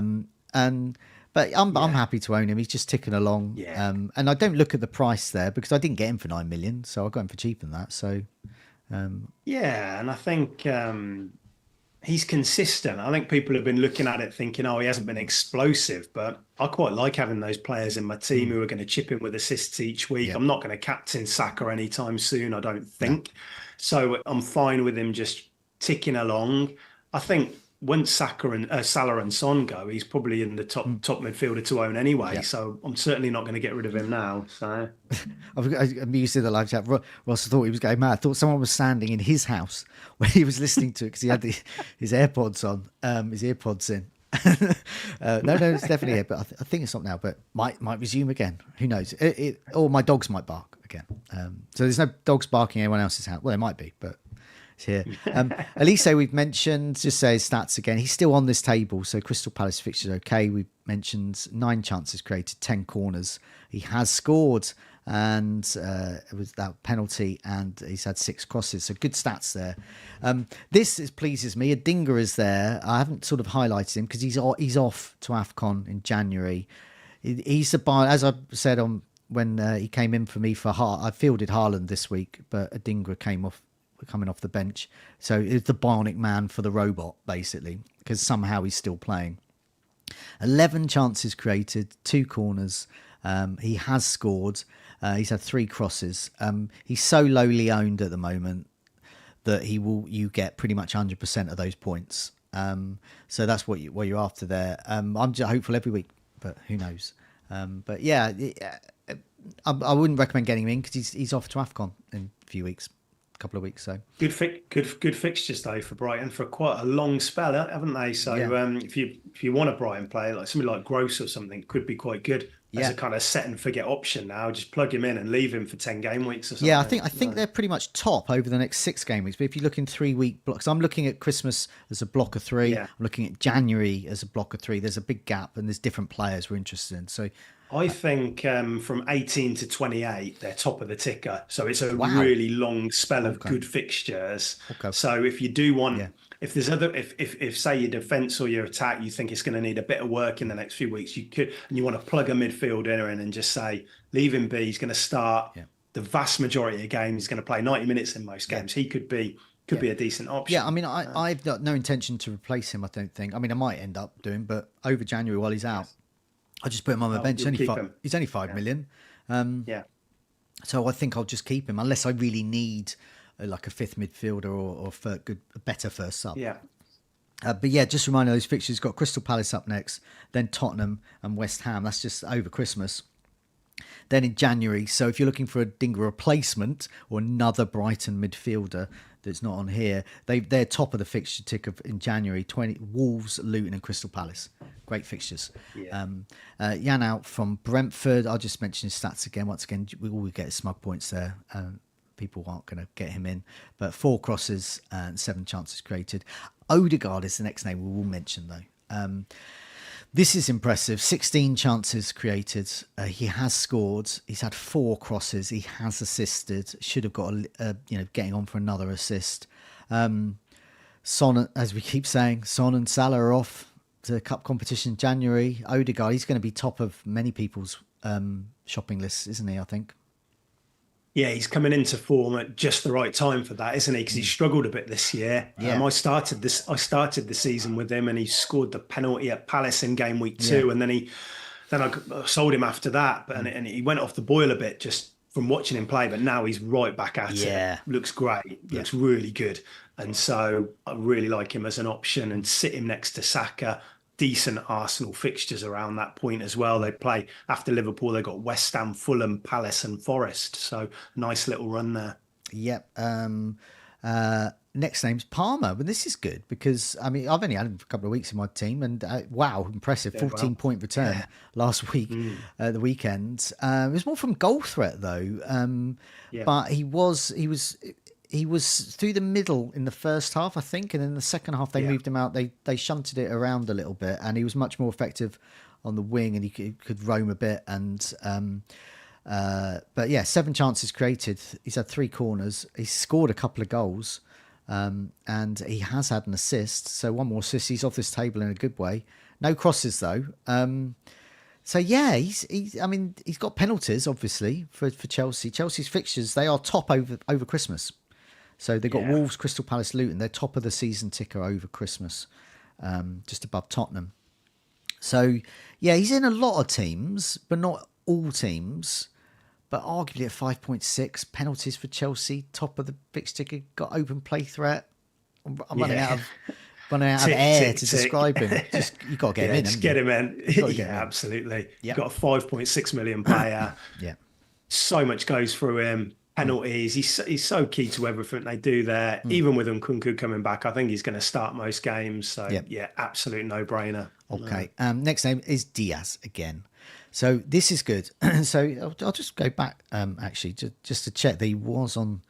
I'm happy to own him. He's just ticking along.
Yeah.
And I don't look at the price there because I didn't get him for 9 million. So I got him for cheaper than that. So...
and I think he's consistent. I think people have been looking at it thinking, oh, he hasn't been explosive, but I quite like having those players in my team who are going to chip in with assists each week. I'm not going to captain Saka anytime soon, I don't think. So I'm fine with him just ticking along. I think once Salah and Son go, he's probably in the top midfielder to own anyway. So I'm certainly not going to get rid of him now. So
I'm used to the live chat. Ross thought he was going mad. I thought someone was standing in his house when he was listening to it because he had his AirPods on, his earpods in. No, it's definitely here, but I think it's not now. But might resume again. Who knows? Or my dogs might bark again. So there's no dogs barking in anyone else's house. Well, there might be, but. Here. Elise, we've mentioned, just say his stats again. He's still on this table, so Crystal Palace fixtures okay. We've mentioned 9 chances created, 10 corners. He has scored, and it was that penalty, and he's had 6 crosses, so good stats there. This pleases me. Adingra is there. I haven't sort of highlighted him because he's off to AFCON in January. He's the bar, as I said on when he came in for me for I fielded Haaland this week, but Adingra coming off the bench, so it's the bionic man for the robot basically, because somehow he's still playing. 11 chances created, 2 corners. He has scored. He's had 3 crosses. He's so lowly owned at the moment that you get pretty much 100% of those points. So that's what you're after there. I'm just hopeful every week, but who knows? But yeah, I wouldn't recommend getting him in because he's off to AFCON in a few weeks. Couple of weeks, so
good fixtures though for Brighton for quite a long spell, haven't they? So if you want a Brighton player like somebody like Gross or something, could be quite good as a kind of set and forget option now. Just plug him in and leave him for 10 game weeks or something.
Yeah, I think they're pretty much top over the next 6 game weeks. But if you look in 3-week blocks, I'm looking at Christmas as a block of 3. I'm looking at January as a block of 3. There's a big gap, and there's different players we're interested in. So
I think from 18 to 28, they're top of the ticker. So it's a really long spell of good fixtures. So if you do want, if there's if say your defence or your attack, you think it's going to need a bit of work in the next few weeks, you could, and you want to plug a midfielder in and just say, leave him be. He's going to start the vast majority of games. He's going to play 90 minutes in most games. He could be a decent option.
Yeah, I mean, I've got no intention to replace him, I don't think. I mean, I might end up doing, but over January while he's out, I just put him on my bench. He's only 5 million. So I think I'll just keep him unless I really need like a 5th midfielder or a better first sub. But yeah, just remind you, those fixtures got Crystal Palace up next, then Tottenham and West Ham. That's just over Christmas. Then in January, so if you're looking for a Dinger replacement or another Brighton midfielder that's not on here, they're top of the fixture ticker in January. 20 Wolves, Luton, and Crystal Palace. Great fixtures. Jan out from Brentford. I'll just mention his stats again. Once again, we all get smug points there. People aren't going to get him in, but 4 crosses and 7 chances created. Odegaard is the next name we will mention though. This is impressive. 16 chances created. He has scored. He's had 4 crosses. He has assisted. Should have got getting on for another assist. Son, as we keep saying, Son and Salah are off to cup competition in January. Odegaard, he's going to be top of many people's shopping lists, isn't he? I think.
Yeah, he's coming into form at just the right time for that, isn't he? Because he struggled a bit this year.
Yeah,
I started the season with him, and he scored the penalty at Palace in game week
yeah,
2, and then I sold him after that, but and he went off the boil a bit just from watching him play. But now he's right back at it.
yeah,
Looks great.
yeah.
Looks really good. And so I really like him as an option, and sit him next to Saka. Decent Arsenal fixtures around that point as well. They play after Liverpool. They've got West Ham, Fulham, Palace, and Forest. So nice little run there.
Yep. Next name's Palmer, but this is good because I mean I've only had him for a couple of weeks in my team, and wow, impressive!
Yeah,
14-point return last week at the weekend. It was more from goal threat though,
Yeah.
but he was through the middle in the first half, I think, and in the second half they moved him out. They shunted it around a little bit, and he was much more effective on the wing, and he could roam a bit. And but yeah, 7 chances created. He's had 3 corners. He's scored a couple of goals, and he has had an assist. So 1 more assist. He's off this table in a good way. No crosses though. So yeah, I mean he's got penalties obviously for Chelsea. Chelsea's fixtures, they are top over Christmas. So they've got Wolves, Crystal Palace, Luton. They're top of the season ticker over Christmas, just above Tottenham. So, yeah, he's in a lot of teams, but not all teams. But arguably at 5.6, penalties for Chelsea, top of the fixture ticker, got open play threat. I'm running out of air to describe him. Just you got to get him in.
Just get him in. Absolutely. You've got a 5.6 million player.
Yeah.
So much goes through him. Penalties. He's so key to everything they do there. Even with Nkunku coming back, I think he's going to start most games. So yeah, absolute no-brainer.
Okay. Next name is Diaz again. So this is good. So I'll just go back actually just to check that he was on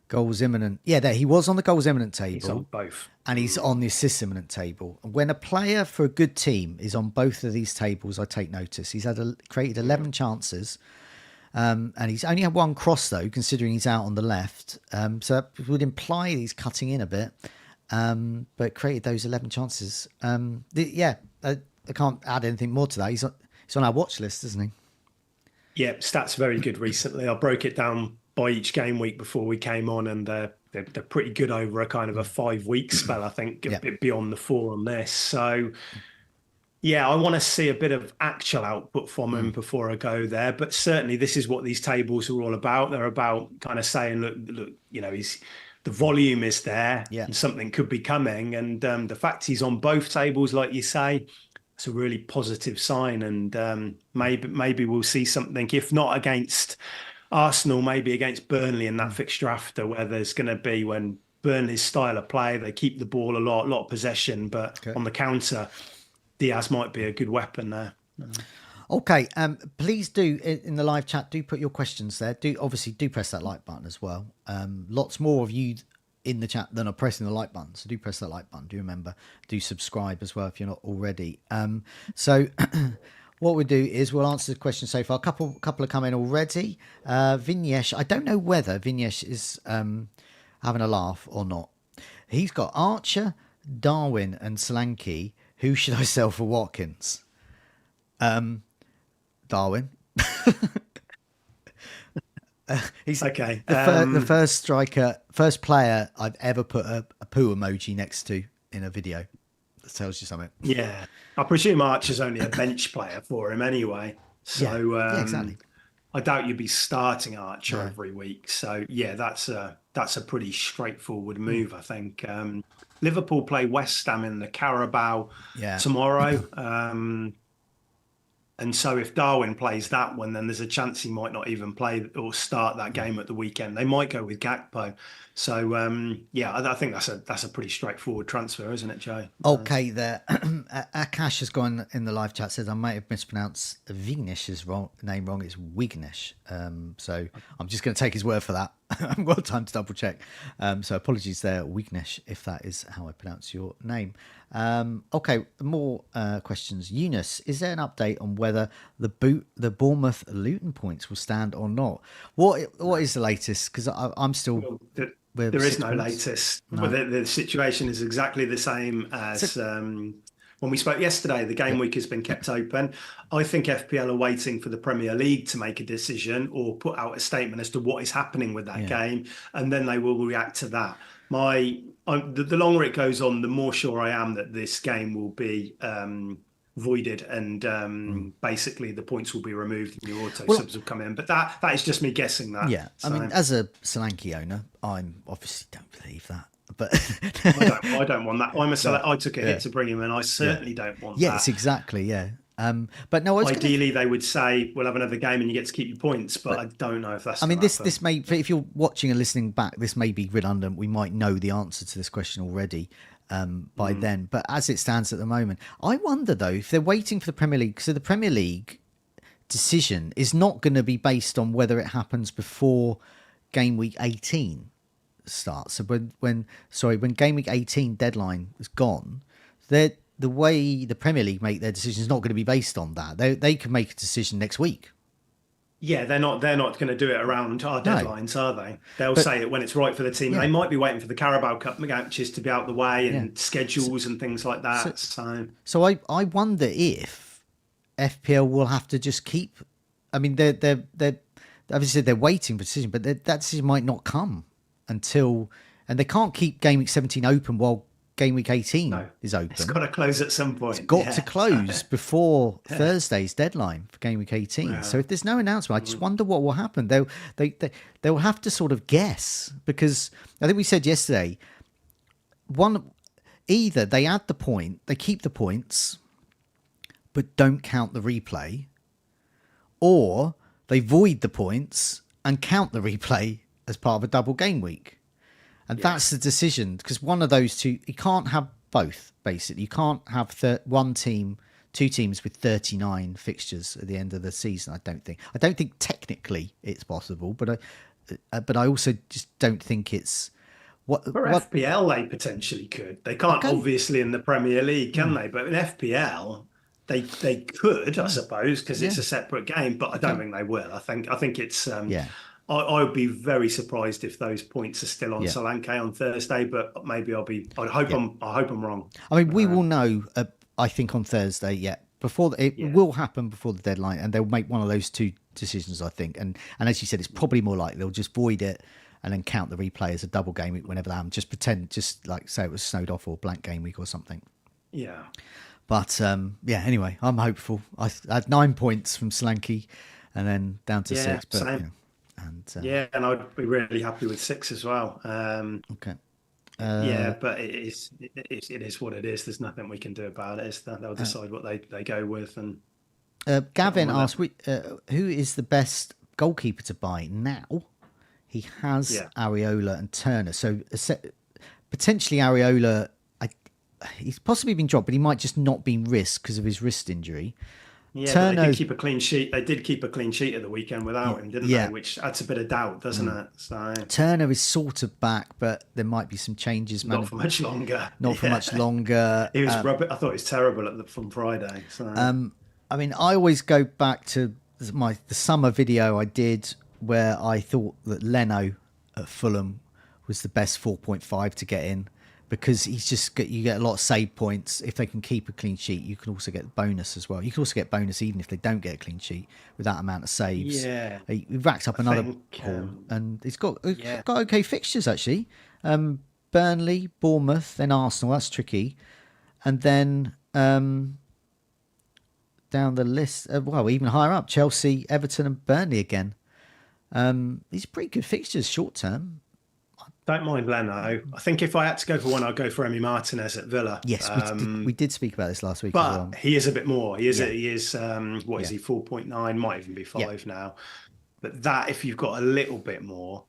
goals imminent. Yeah, there he was on the goals imminent table.
He's on both.
And he's on the assists imminent table. When a player for a good team is on both of these tables, I take notice. He's created 11 chances. And he's only had 1 cross, though, considering he's out on the left. So that would imply he's cutting in a bit, but created those 11 chances. I can't add anything more to that. He's on our watch list, isn't he?
Yeah, stats very good recently. I broke it down by each game week before we came on, and they're pretty good over a kind of a 5-week spell, I think, a bit beyond the 4 on this. So... yeah, I want to see a bit of actual output from him before I go there. But certainly, this is what these tables are all about. They're about kind of saying, look, you know, the volume is there, and something could be coming. And the fact he's on both tables, like you say, it's a really positive sign. And maybe we'll see something, if not against Arsenal, maybe against Burnley in that fixture after, where there's going to be, when Burnley's style of play, they keep the ball a lot of possession, but on the counter, Diaz might be a good weapon there.
Okay, please do in the live chat, do put your questions there. Do press that like button as well. Lots more of you in the chat than are pressing the like button, so do press that like button. Do remember, do subscribe as well if you're not already. So what we'll do is we'll answer the question so far. A couple have come in already. Vignesh, I don't know whether Vignesh is having a laugh or not. He's got Archer, Darwin, and Solanke. Who should I sell for Watkins? Darwin. He's
okay.
The first player I've ever put a poo emoji next to in a video. That tells you something.
Yeah, I presume Archer's only a bench player for him anyway. So
exactly.
I doubt you'd be starting Archer every week. So yeah, that's a pretty straightforward move, I think. Liverpool play West Ham in the Carabao tomorrow. And so if Darwin plays that one, then there's a chance he might not even play or start that game at the weekend. They might go with Gakpo. So, I think that's a pretty straightforward transfer, isn't it, Joe?
Okay, there. Akash has gone in the live chat, says I might have mispronounced Vignesh's name wrong. It's Wignesh. So I'm just going to take his word for that. I haven't got time to double check. So apologies there, Wignesh, if that is how I pronounce your name. Okay, more questions. Eunice, is there an update on whether the Bournemouth Luton points will stand or not? What is the latest? Because I'm still...
There is no latest. No. But the situation is exactly the same as when we spoke yesterday, the game week has been kept open. I think FPL are waiting for the Premier League to make a decision or put out a statement as to what is happening with that game, and then they will react to that. The longer it goes on, the more sure I am that this game will be voided, and basically the points will be removed and your auto subs will come in. But that is just me guessing that.
Yeah, so. I mean, as a Solanke owner, I'm obviously don't believe that. But
I don't want that. I took a hit to bring him in. I certainly don't want that.
Yes, exactly. Yeah. But no,
ideally they would say we'll have another game and you get to keep your points, but I don't know if that's.
I mean, this may, if you're watching and listening back, this may be redundant. We might know the answer to this question already by then. But as it stands at the moment, I wonder though if they're waiting for the Premier League. So the Premier League decision is not going to be based on whether it happens before game week 18 starts. So when game week 18 deadline is gone, the way the Premier League make their decision is not going to be based on that. They can make a decision next week.
Yeah, they're not going to do it around our deadlines, are they? They'll say it when it's right for the team. Yeah. They might be waiting for the Carabao Cup matches to be out the way and schedules and things like that.
So I wonder if FPL will have to just keep. I mean, they're obviously they're waiting for a decision, but that decision might not come until, and they can't keep game week 17 open while game week 18 is open.
It's got to close at some point.
It's got to close before Thursday's deadline for game week 18. Yeah. So if there's no announcement, I just wonder what will happen. They'll have to sort of guess, because I think we said yesterday, either they add the point, they keep the points, but don't count the replay, or they void the points and count the replay as part of a double game week. And that's the decision, because one of those two, you can't have both, basically. You can't have two teams with 39 fixtures at the end of the season, I don't think. I don't think technically it's possible, but I also just don't think it's...
For FPL, they potentially could. They can't, obviously, in the Premier League, can they? But in FPL, they could, I suppose, because it's a separate game, but I don't think they will. I think it's... I would be very surprised if those points are still on Solanke on Thursday, but maybe I hope I'm wrong.
I mean, we will know, I think, on Thursday, it will happen before the deadline, and they'll make one of those two decisions, I think. And as you said, it's probably more likely they'll just void it and then count the replay as a double game week whenever they happen. Just like say it was snowed off or blank game week or something.
Yeah.
But anyway, I'm hopeful. I had 9 points from Solanke and then down to 6. But
same. And I'd be really happy with 6 as well.
Okay.
But it is what it is. There's nothing we can do about it. They'll decide what they go with. And
Gavin asked, who is the best goalkeeper to buy now? He has Areola and Turner. So potentially Areola, he's possibly been dropped, but he might just not be risked because of his wrist injury.
Yeah, but they did keep a clean sheet. They did keep a clean sheet at the weekend without him, didn't they? Which adds a bit of doubt, doesn't it? So
Turner is sort of back, but there might be some changes.
Not for much longer.
Not for much longer.
He was rubbish. I thought he was terrible from Friday. So.
I mean, I always go back to the summer video I did where I thought that Leno at Fulham was the best 4.5 to get in, because you get a lot of save points. If they can keep a clean sheet, you can also get bonus as well. You can also get bonus even if they don't get a clean sheet with that amount of saves.
Yeah,
he racked up another haul, and it's got okay fixtures actually. Burnley, Bournemouth, then Arsenal. That's tricky, and then down the list, even higher up, Chelsea, Everton, and Burnley again. These are pretty good fixtures short term.
Don't mind Leno. I think if I had to go for one, I'd go for Emi Martinez at Villa.
Yes, we did speak about this last week
but
as well.
He is a bit more. He is, what is he, 4.9, might even be 5 now. But that, if you've got a little bit more,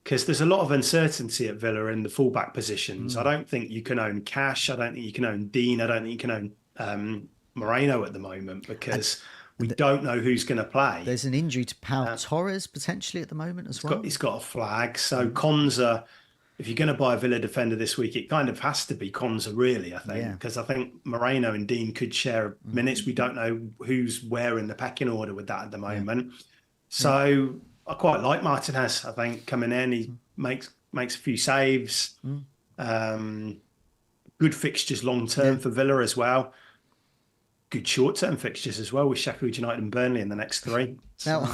because there's a lot of uncertainty at Villa in the fullback positions. I don't think you can own Cash. I don't think you can own Dean. I don't think you can own Moreno at the moment, because... we don't know who's going to play.
There's an injury to Pau Torres potentially at the moment as well.
He's got a flag. So Konza, if you're going to buy a Villa defender this week, it kind of has to be Konza, really, I think. Because I think Moreno and Dean could share minutes. We don't know who's where in the pecking order with that at the moment. So I quite like Martinez, I think, coming in. He makes a few saves. Good fixtures long-term for Villa as well. good short-term fixtures as well with Sheffield United and Burnley in the next 3. So,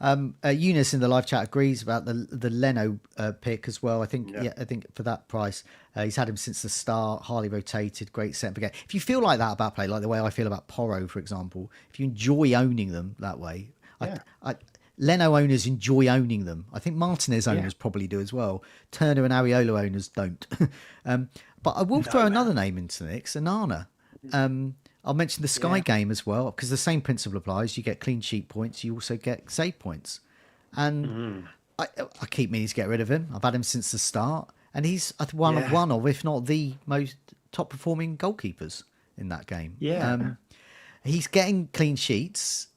Now, Eunice in the live chat agrees about the Leno pick as well. I think I think for that price, he's had him since the start. Highly rotated, great set and forget. If you feel like that about play, like the way I feel about Porro, for example, if you enjoy owning them that way, Leno owners enjoy owning them. I think Martinez owners probably do as well. Turner and Areola owners don't. But I will throw another name into the mix, Anana. I'll mention the Sky game as well, because the same principle applies. You get clean sheet points. You also get save points. And I keep meaning to get rid of him. I've had him since the start. And he's one of, if not the most top performing goalkeepers in that game.
Yeah.
He's getting clean sheets,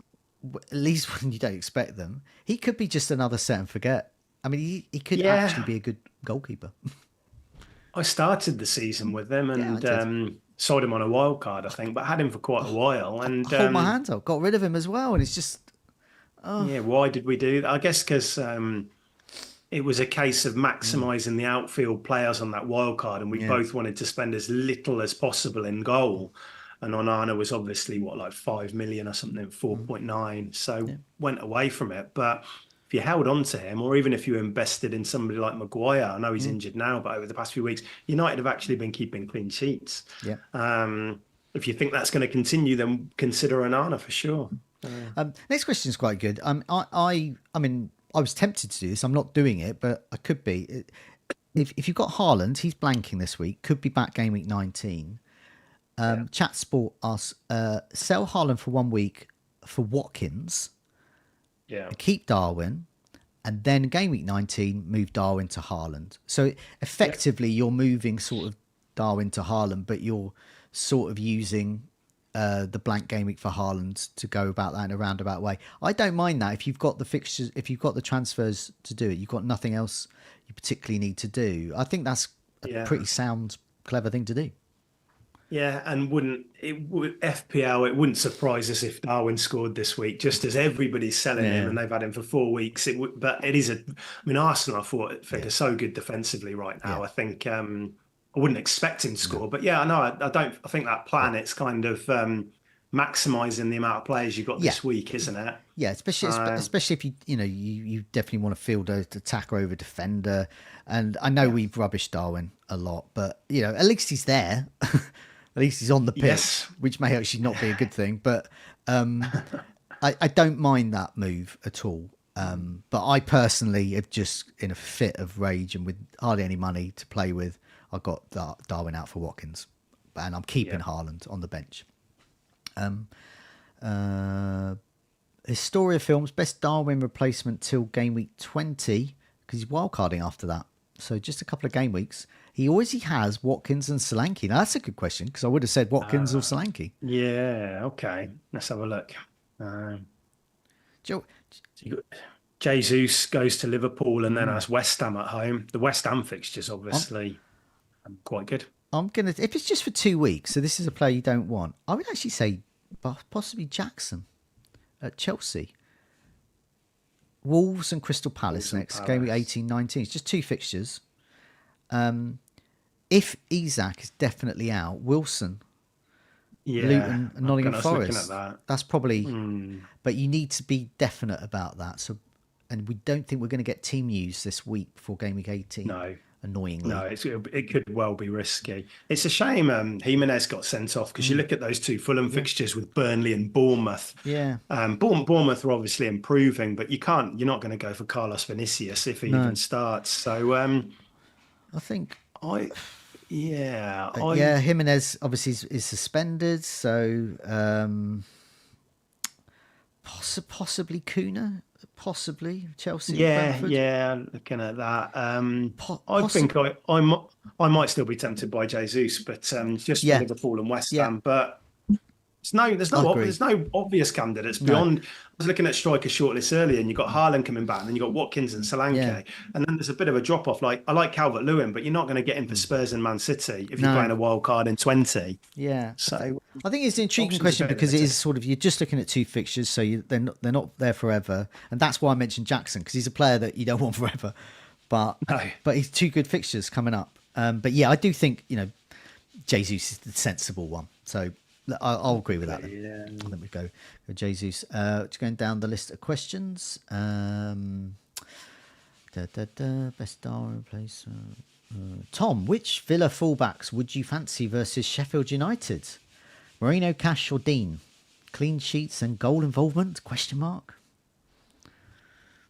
at least when you don't expect them. He could be just another set and forget. I mean, he could actually be a good goalkeeper.
I started the season with him and sold him on a wild card, I think, but had him for quite a while. And
hold my hands up, got rid of him as well. And it's just...
why did we do that? I guess because it was a case of maximising the outfield players on that wild card, and we both wanted to spend as little as possible in goal. And Onana was obviously, like 5 million or something, 4.9. So went away from it. But if you held on to him, or even if you invested in somebody like Maguire, I know he's injured now, but over the past few weeks, United have actually been keeping clean sheets.
Yeah.
If you think that's going to continue, then consider Onana for sure.
Next question is quite good. I mean, I was tempted to do this. I'm not doing it, but I could be. If you've got Haaland, he's blanking this week. Could be back game week 19. Chat Sport asks, sell Haaland for 1 week for Watkins.
Yeah.
Keep Darwin, and then game week 19 move Darwin to Haaland. So effectively, you're moving sort of Darwin to Haaland, but you're sort of using the blank game week for Haaland to go about that in a roundabout way. I don't mind that if you've got the fixtures, if you've got the transfers to do it, you've got nothing else you particularly need to do. I think that's a pretty sound, clever thing to do.
Yeah, and FPL, it wouldn't surprise us if Darwin scored this week, just as everybody's selling him and they've had him for 4 weeks. But it is Arsenal, I think are so good defensively right now. I think I wouldn't expect him to score, but I think that plan, it's kind of maximising the amount of players you've got this week, isn't it? Yeah,
especially if you definitely want to field an attacker over defender. And I know we've rubbished Darwin a lot, but at least he's there. At least he's on the pitch, which may actually not be a good thing. But I don't mind that move at all. But I personally have just, in a fit of rage and with hardly any money to play with, I got Darwin out for Watkins. And I'm keeping Haaland on the bench. Historia Films, best Darwin replacement till game week 20, because he's wildcarding after that. So just a couple of game weeks. He always has Watkins and Solanke. Now, that's a good question, because I would have said Watkins or Solanke.
Yeah, okay. Let's have a look. Jesus goes to Liverpool and then has West Ham at home. The West Ham fixtures, obviously, quite good.
If it's just for 2 weeks, so this is a player you don't want, I would actually say possibly Jackson at Chelsea. Wolves and Crystal Palace game week 18-19. It's just 2 fixtures. If Isak is definitely out, Wilson, Luton and Nottingham Forest. That's probably, but you need to be definite about that. So, and we don't think we're going to get team news this week before game week 18.
No.
Annoyingly.
No, it could well be risky. It's a shame Jimenez got sent off, because you look at those 2 Fulham fixtures with Burnley and Bournemouth.
Yeah.
Bournemouth are obviously improving, but you're not going to go for Carlos Vinicius if he even starts. So
I think Jimenez obviously is suspended, so possibly Kuna. Possibly Chelsea.
Yeah, looking at that. I think I might still be tempted by Jesus, but just for Liverpool and West Ham. But there's no obvious candidates beyond. I was looking at striker shortlists earlier, and you got Haaland coming back, and then you got Watkins and Solanke, and then there's a bit of a drop off. Like, I like Calvert-Lewin, but you're not going to get him for Spurs and Man City if you're playing a wild card in 20.
Yeah.
So
I think it's an intriguing question, because it is sort of, you're just looking at 2 fixtures, so they're not there forever, and that's why I mentioned Jackson, because he's a player that you don't want forever, but he's 2 good fixtures coming up. But I do think Jesus is the sensible one. So I'll agree with that.
Yeah.
Then we go Jesus. Just going down the list of questions. Best Darwin place. Tom, which Villa fullbacks would you fancy versus Sheffield United? Moreno, Cash, or Dean? Clean sheets and goal involvement? Question mark.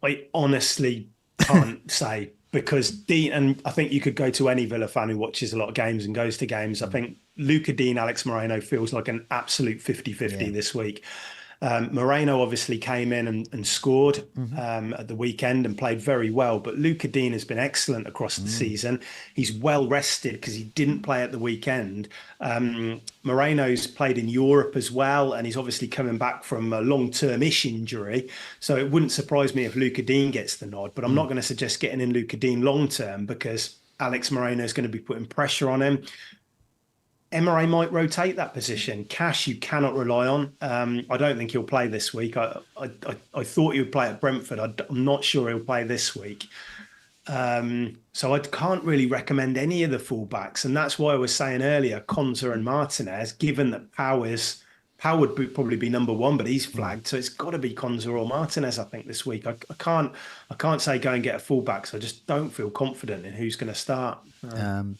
I honestly can't say, because Dean, and I think you could go to any Villa fan who watches a lot of games and goes to games. I think Luca Dean, Alex Moreno feels like an absolute 50-50 this week. Moreno obviously came in and scored at the weekend and played very well, but Luca Dean has been excellent across the season. He's well rested because he didn't play at the weekend. Moreno's played in Europe as well, and he's obviously coming back from a long-term-ish injury. So it wouldn't surprise me if Luca Dean gets the nod, but I'm not going to suggest getting in Luca Dean long-term because Alex Moreno is going to be putting pressure on him. MRA might rotate that position. Cash, you cannot rely on. I don't think he'll play this week. I thought he would play at Brentford. I'm not sure he'll play this week. So I can't really recommend any of the fullbacks. And that's why I was saying earlier, Konza and Martinez, given that Power would probably be number one, but he's flagged. So it's got to be Konza or Martinez, I think, this week. I can't say go and get a fullback. So I just don't feel confident in who's going to start.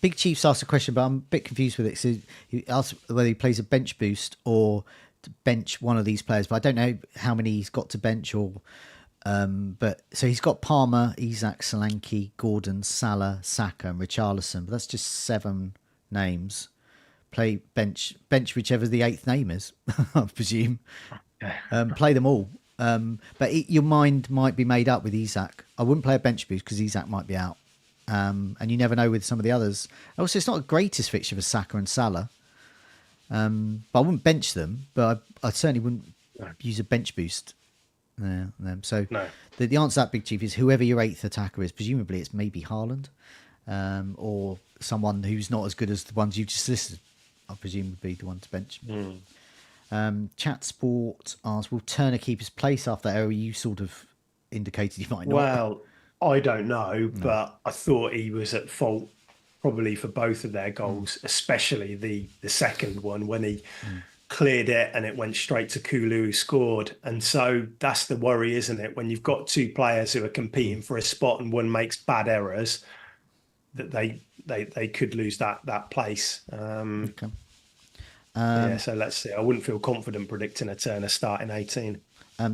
Big Chiefs asked a question, but I'm a bit confused with it. So he asked whether he plays a bench boost or to bench one of these players, but I don't know how many he's got to bench or. But so he's got Palmer, Isak, Solanke, Gordon, Salah, Saka, and Richarlison. But that's just 7 names. Play bench whichever the 8th name is, I presume. Play them all. But your mind might be made up with Isak. I wouldn't play a bench boost because Isak might be out. And you never know with some of the others. Also, it's not the greatest fixture for Saka and Salah. But I wouldn't bench them. But I certainly wouldn't use a bench boost. So
no.
The answer to that, Big Chief, is whoever your 8th attacker is. Presumably it's maybe Haaland or someone who's not as good as the ones you just listed. I presume would be the one to bench. Chat Sport asks, will Turner keep his place after that error? You sort of indicated he might not.
Well, I don't know, but I thought he was at fault probably for both of their goals, especially the second one when he cleared it and it went straight to Kulu, who scored. And so that's the worry, isn't it? When you've got 2 players who are competing for a spot and one makes bad errors, that they could lose that place.
Okay.
So let's see. I wouldn't feel confident predicting a Turner start in 18.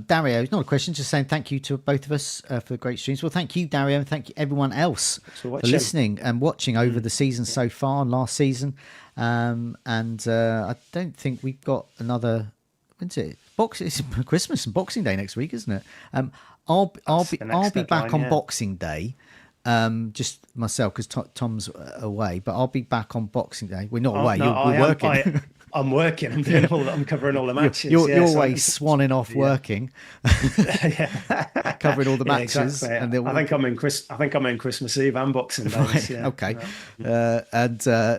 Dario, it's not a question, just saying thank you to both of us for the great streams. Well, thank you, Dario, and thank you everyone else for listening and watching over the season so far, last season. And I don't think we've got another. When's it? It's Christmas and Boxing Day next week, isn't it? I'll be back on Boxing Day. Just myself because Tom's away, but I'll be back on Boxing Day. We're not away. We're working.
I'm working. I'm covering all the matches.
You're away swanning off working, covering all the matches.
Yeah, exactly. I think I'm in Christmas Eve and Boxing Day.
Right, okay.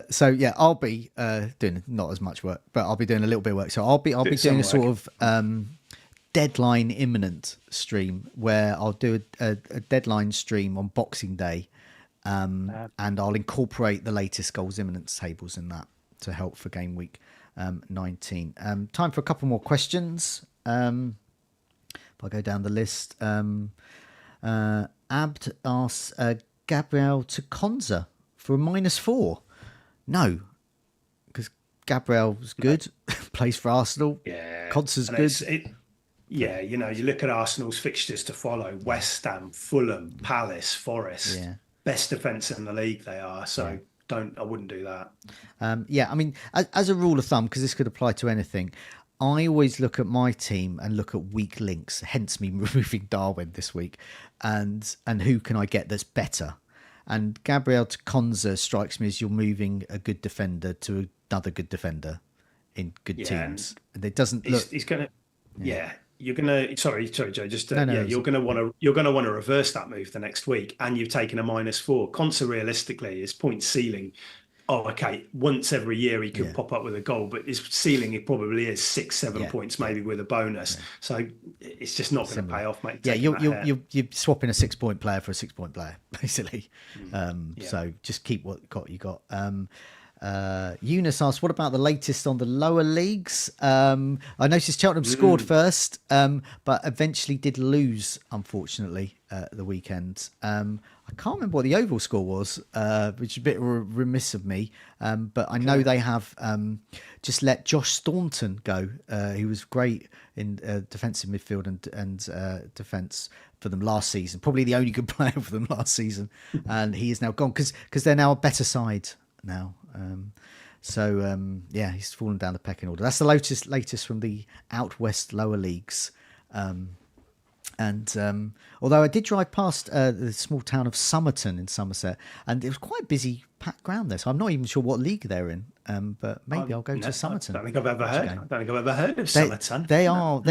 So I'll be doing not as much work, but I'll be doing a little bit of work. So I'll be doing a sort of deadline imminent stream where I'll do a deadline stream on Boxing Day, and I'll incorporate the latest goals imminence tables in that to help for game week 19. Time for a couple more questions. If I go down the list, Abd asks Gabriel to Konza for a -4. No, because Gabriel's good, plays for Arsenal.
Yeah,
Konza's good.
You look at Arsenal's fixtures to follow: West Ham, Fulham, Palace, Forest. Yeah. Best defence in the league they are. So I wouldn't do that.
I mean, as a rule of thumb, because this could apply to anything, I always look at my team and look at weak links, hence me removing Darwin this week, and who can I get that's better? And Gabriel to Konza strikes me as you're moving a good defender to another good defender in good teams. And it doesn't look...
He's going to... You're gonna sorry, Joe. Just you're gonna want to reverse that move the next week, and you've taken a -4. Konsa realistically, his point ceiling. Oh, okay. Once every year he could pop up with a goal, but his ceiling it probably is 6-7 points, maybe with a bonus. Yeah. So it's just not going to pay off, mate.
Yeah, you're swapping a 6-point player for a 6-point player, basically. So just keep what you got. Eunice asked, what about the latest on the lower leagues? I noticed Cheltenham scored first, but eventually did lose, unfortunately, at the weekend. I can't remember what the overall score was, which is a bit remiss of me. But I know they have just let Josh Staunton go. He was great in defensive midfield and defence for them last season. Probably the only good player for them last season. And he is now gone because they're now a better side now. He's fallen down the pecking order. That's the latest from the out west lower leagues. Although I did drive past the small town of Somerton in Somerset, and it was quite a busy packed ground there, so I'm not even sure what league they're in. But maybe I'll go to Somerton.
I don't think I've ever heard of Somerton.
They're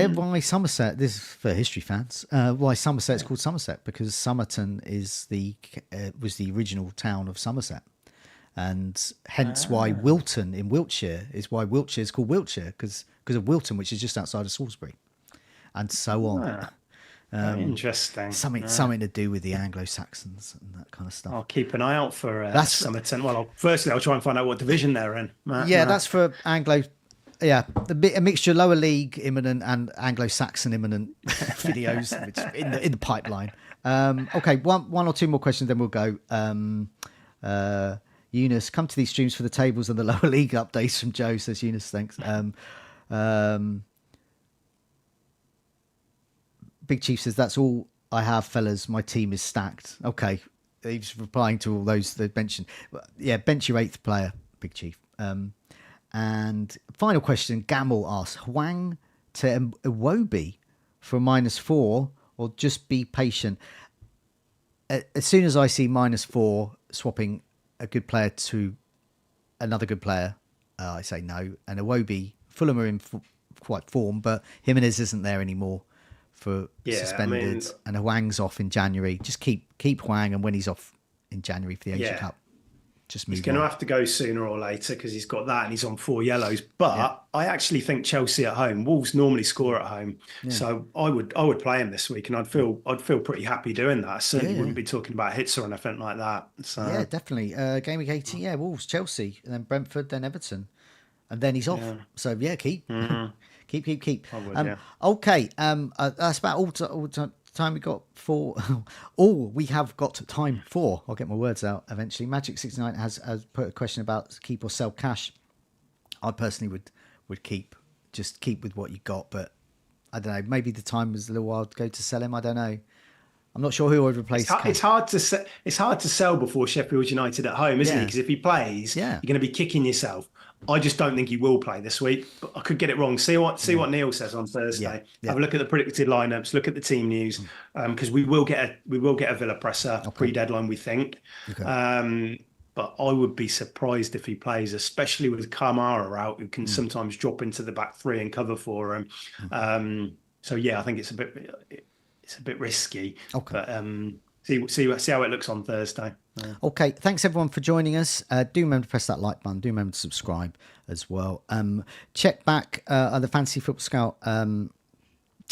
why Somerset. This is for history fans. Why Somerset's called Somerset, because Somerton was the original town of Somerset. And hence why Wilton in Wiltshire is called Wiltshire, because of Wilton, which is just outside of Salisbury, and so on.
Interesting.
Something to do with the Anglo-Saxons and that kind of stuff.
I'll keep an eye out for Somerton. Well, firstly, I'll try and find out what division they're in.
That's for Anglo. Yeah, a mixture lower league Imminent and Anglo-Saxon Imminent videos which in the pipeline. Okay, one or two more questions, then we'll go. Eunice, come to these streams for the tables and the lower league updates from Joe, says Eunice. Thanks. Big Chief says, that's all I have, fellas. My team is stacked. Okay. He's replying to all those they mentioned. Yeah, bench your 8th player, Big Chief. And final question, Gamel asks, Hwang to Iwobi for -4 or just be patient? As soon as I see -4 swapping a good player to another good player, I say no. And Iwobi, Fulham are in quite form, but Jimenez isn't there anymore for suspended, and Hwang's off in January. Just keep Hwang, and when he's off in January for the Asian Cup, just move on.
He's going to have to go sooner or later because he's got that and he's on 4 yellows. But I actually think Chelsea at home, Wolves normally score at home, so I would play him this week, and I'd feel pretty happy doing that. I certainly wouldn't be talking about hits or anything like that. So
yeah, definitely. Game week 18, Wolves, Chelsea, and then Brentford, then Everton, and then he's off. So keep. Keep.
I would,
Okay. That's about all time we got for. All we have got time for. I'll get my words out eventually. Magic 69 has put a question about keep or sell cash. I personally would keep. Just keep with what you got, but I don't know. Maybe the time was a little while to go to sell him. I don't know. I'm not sure who I'd replace.
It's hard to sell before Sheffield United at home, isn't it? Because if he plays, you're going to be kicking yourself. I just don't think he will play this week, but I could get it wrong. See what Neil says on Thursday. Have a look at the predicted lineups. Look at the team news, because we will get a Villa presser pre-deadline, we think. Okay. But I would be surprised if he plays, especially with Kamara out, who can sometimes drop into the back three and cover for him. I think it's a bit risky. Okay. But see how it looks on Thursday.
Okay, thanks everyone for joining us. Do remember to press that like button. Do remember to subscribe as well. Check back the Fantasy Football Scout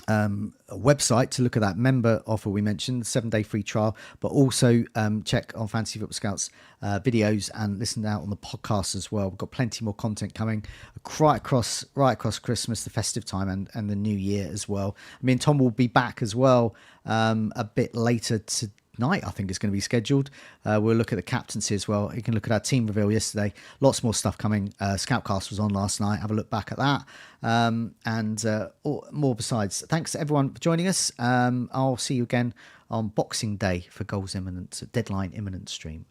website to look at that member offer we mentioned, 7-day free trial, but also check on Fantasy Football Scouts videos and listen out on the podcast as well. We've got plenty more content coming right across Christmas, the festive time, and the new year as well. Me and Tom will be back as well a bit later tonight. I think it's going to be scheduled. We'll look at the captaincy as well. You can look at our team reveal yesterday. Lots more stuff coming. Scoutcast was on last night. Have a look back at that. And more besides. Thanks to everyone for joining us. I'll see you again on Boxing Day for Goals Imminent, Deadline Imminent stream.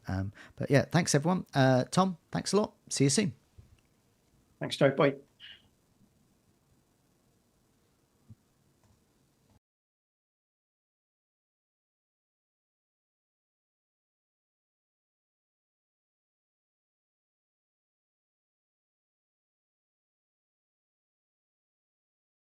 But yeah, thanks everyone. Tom, thanks a lot. See you soon.
Thanks, Joe. Bye.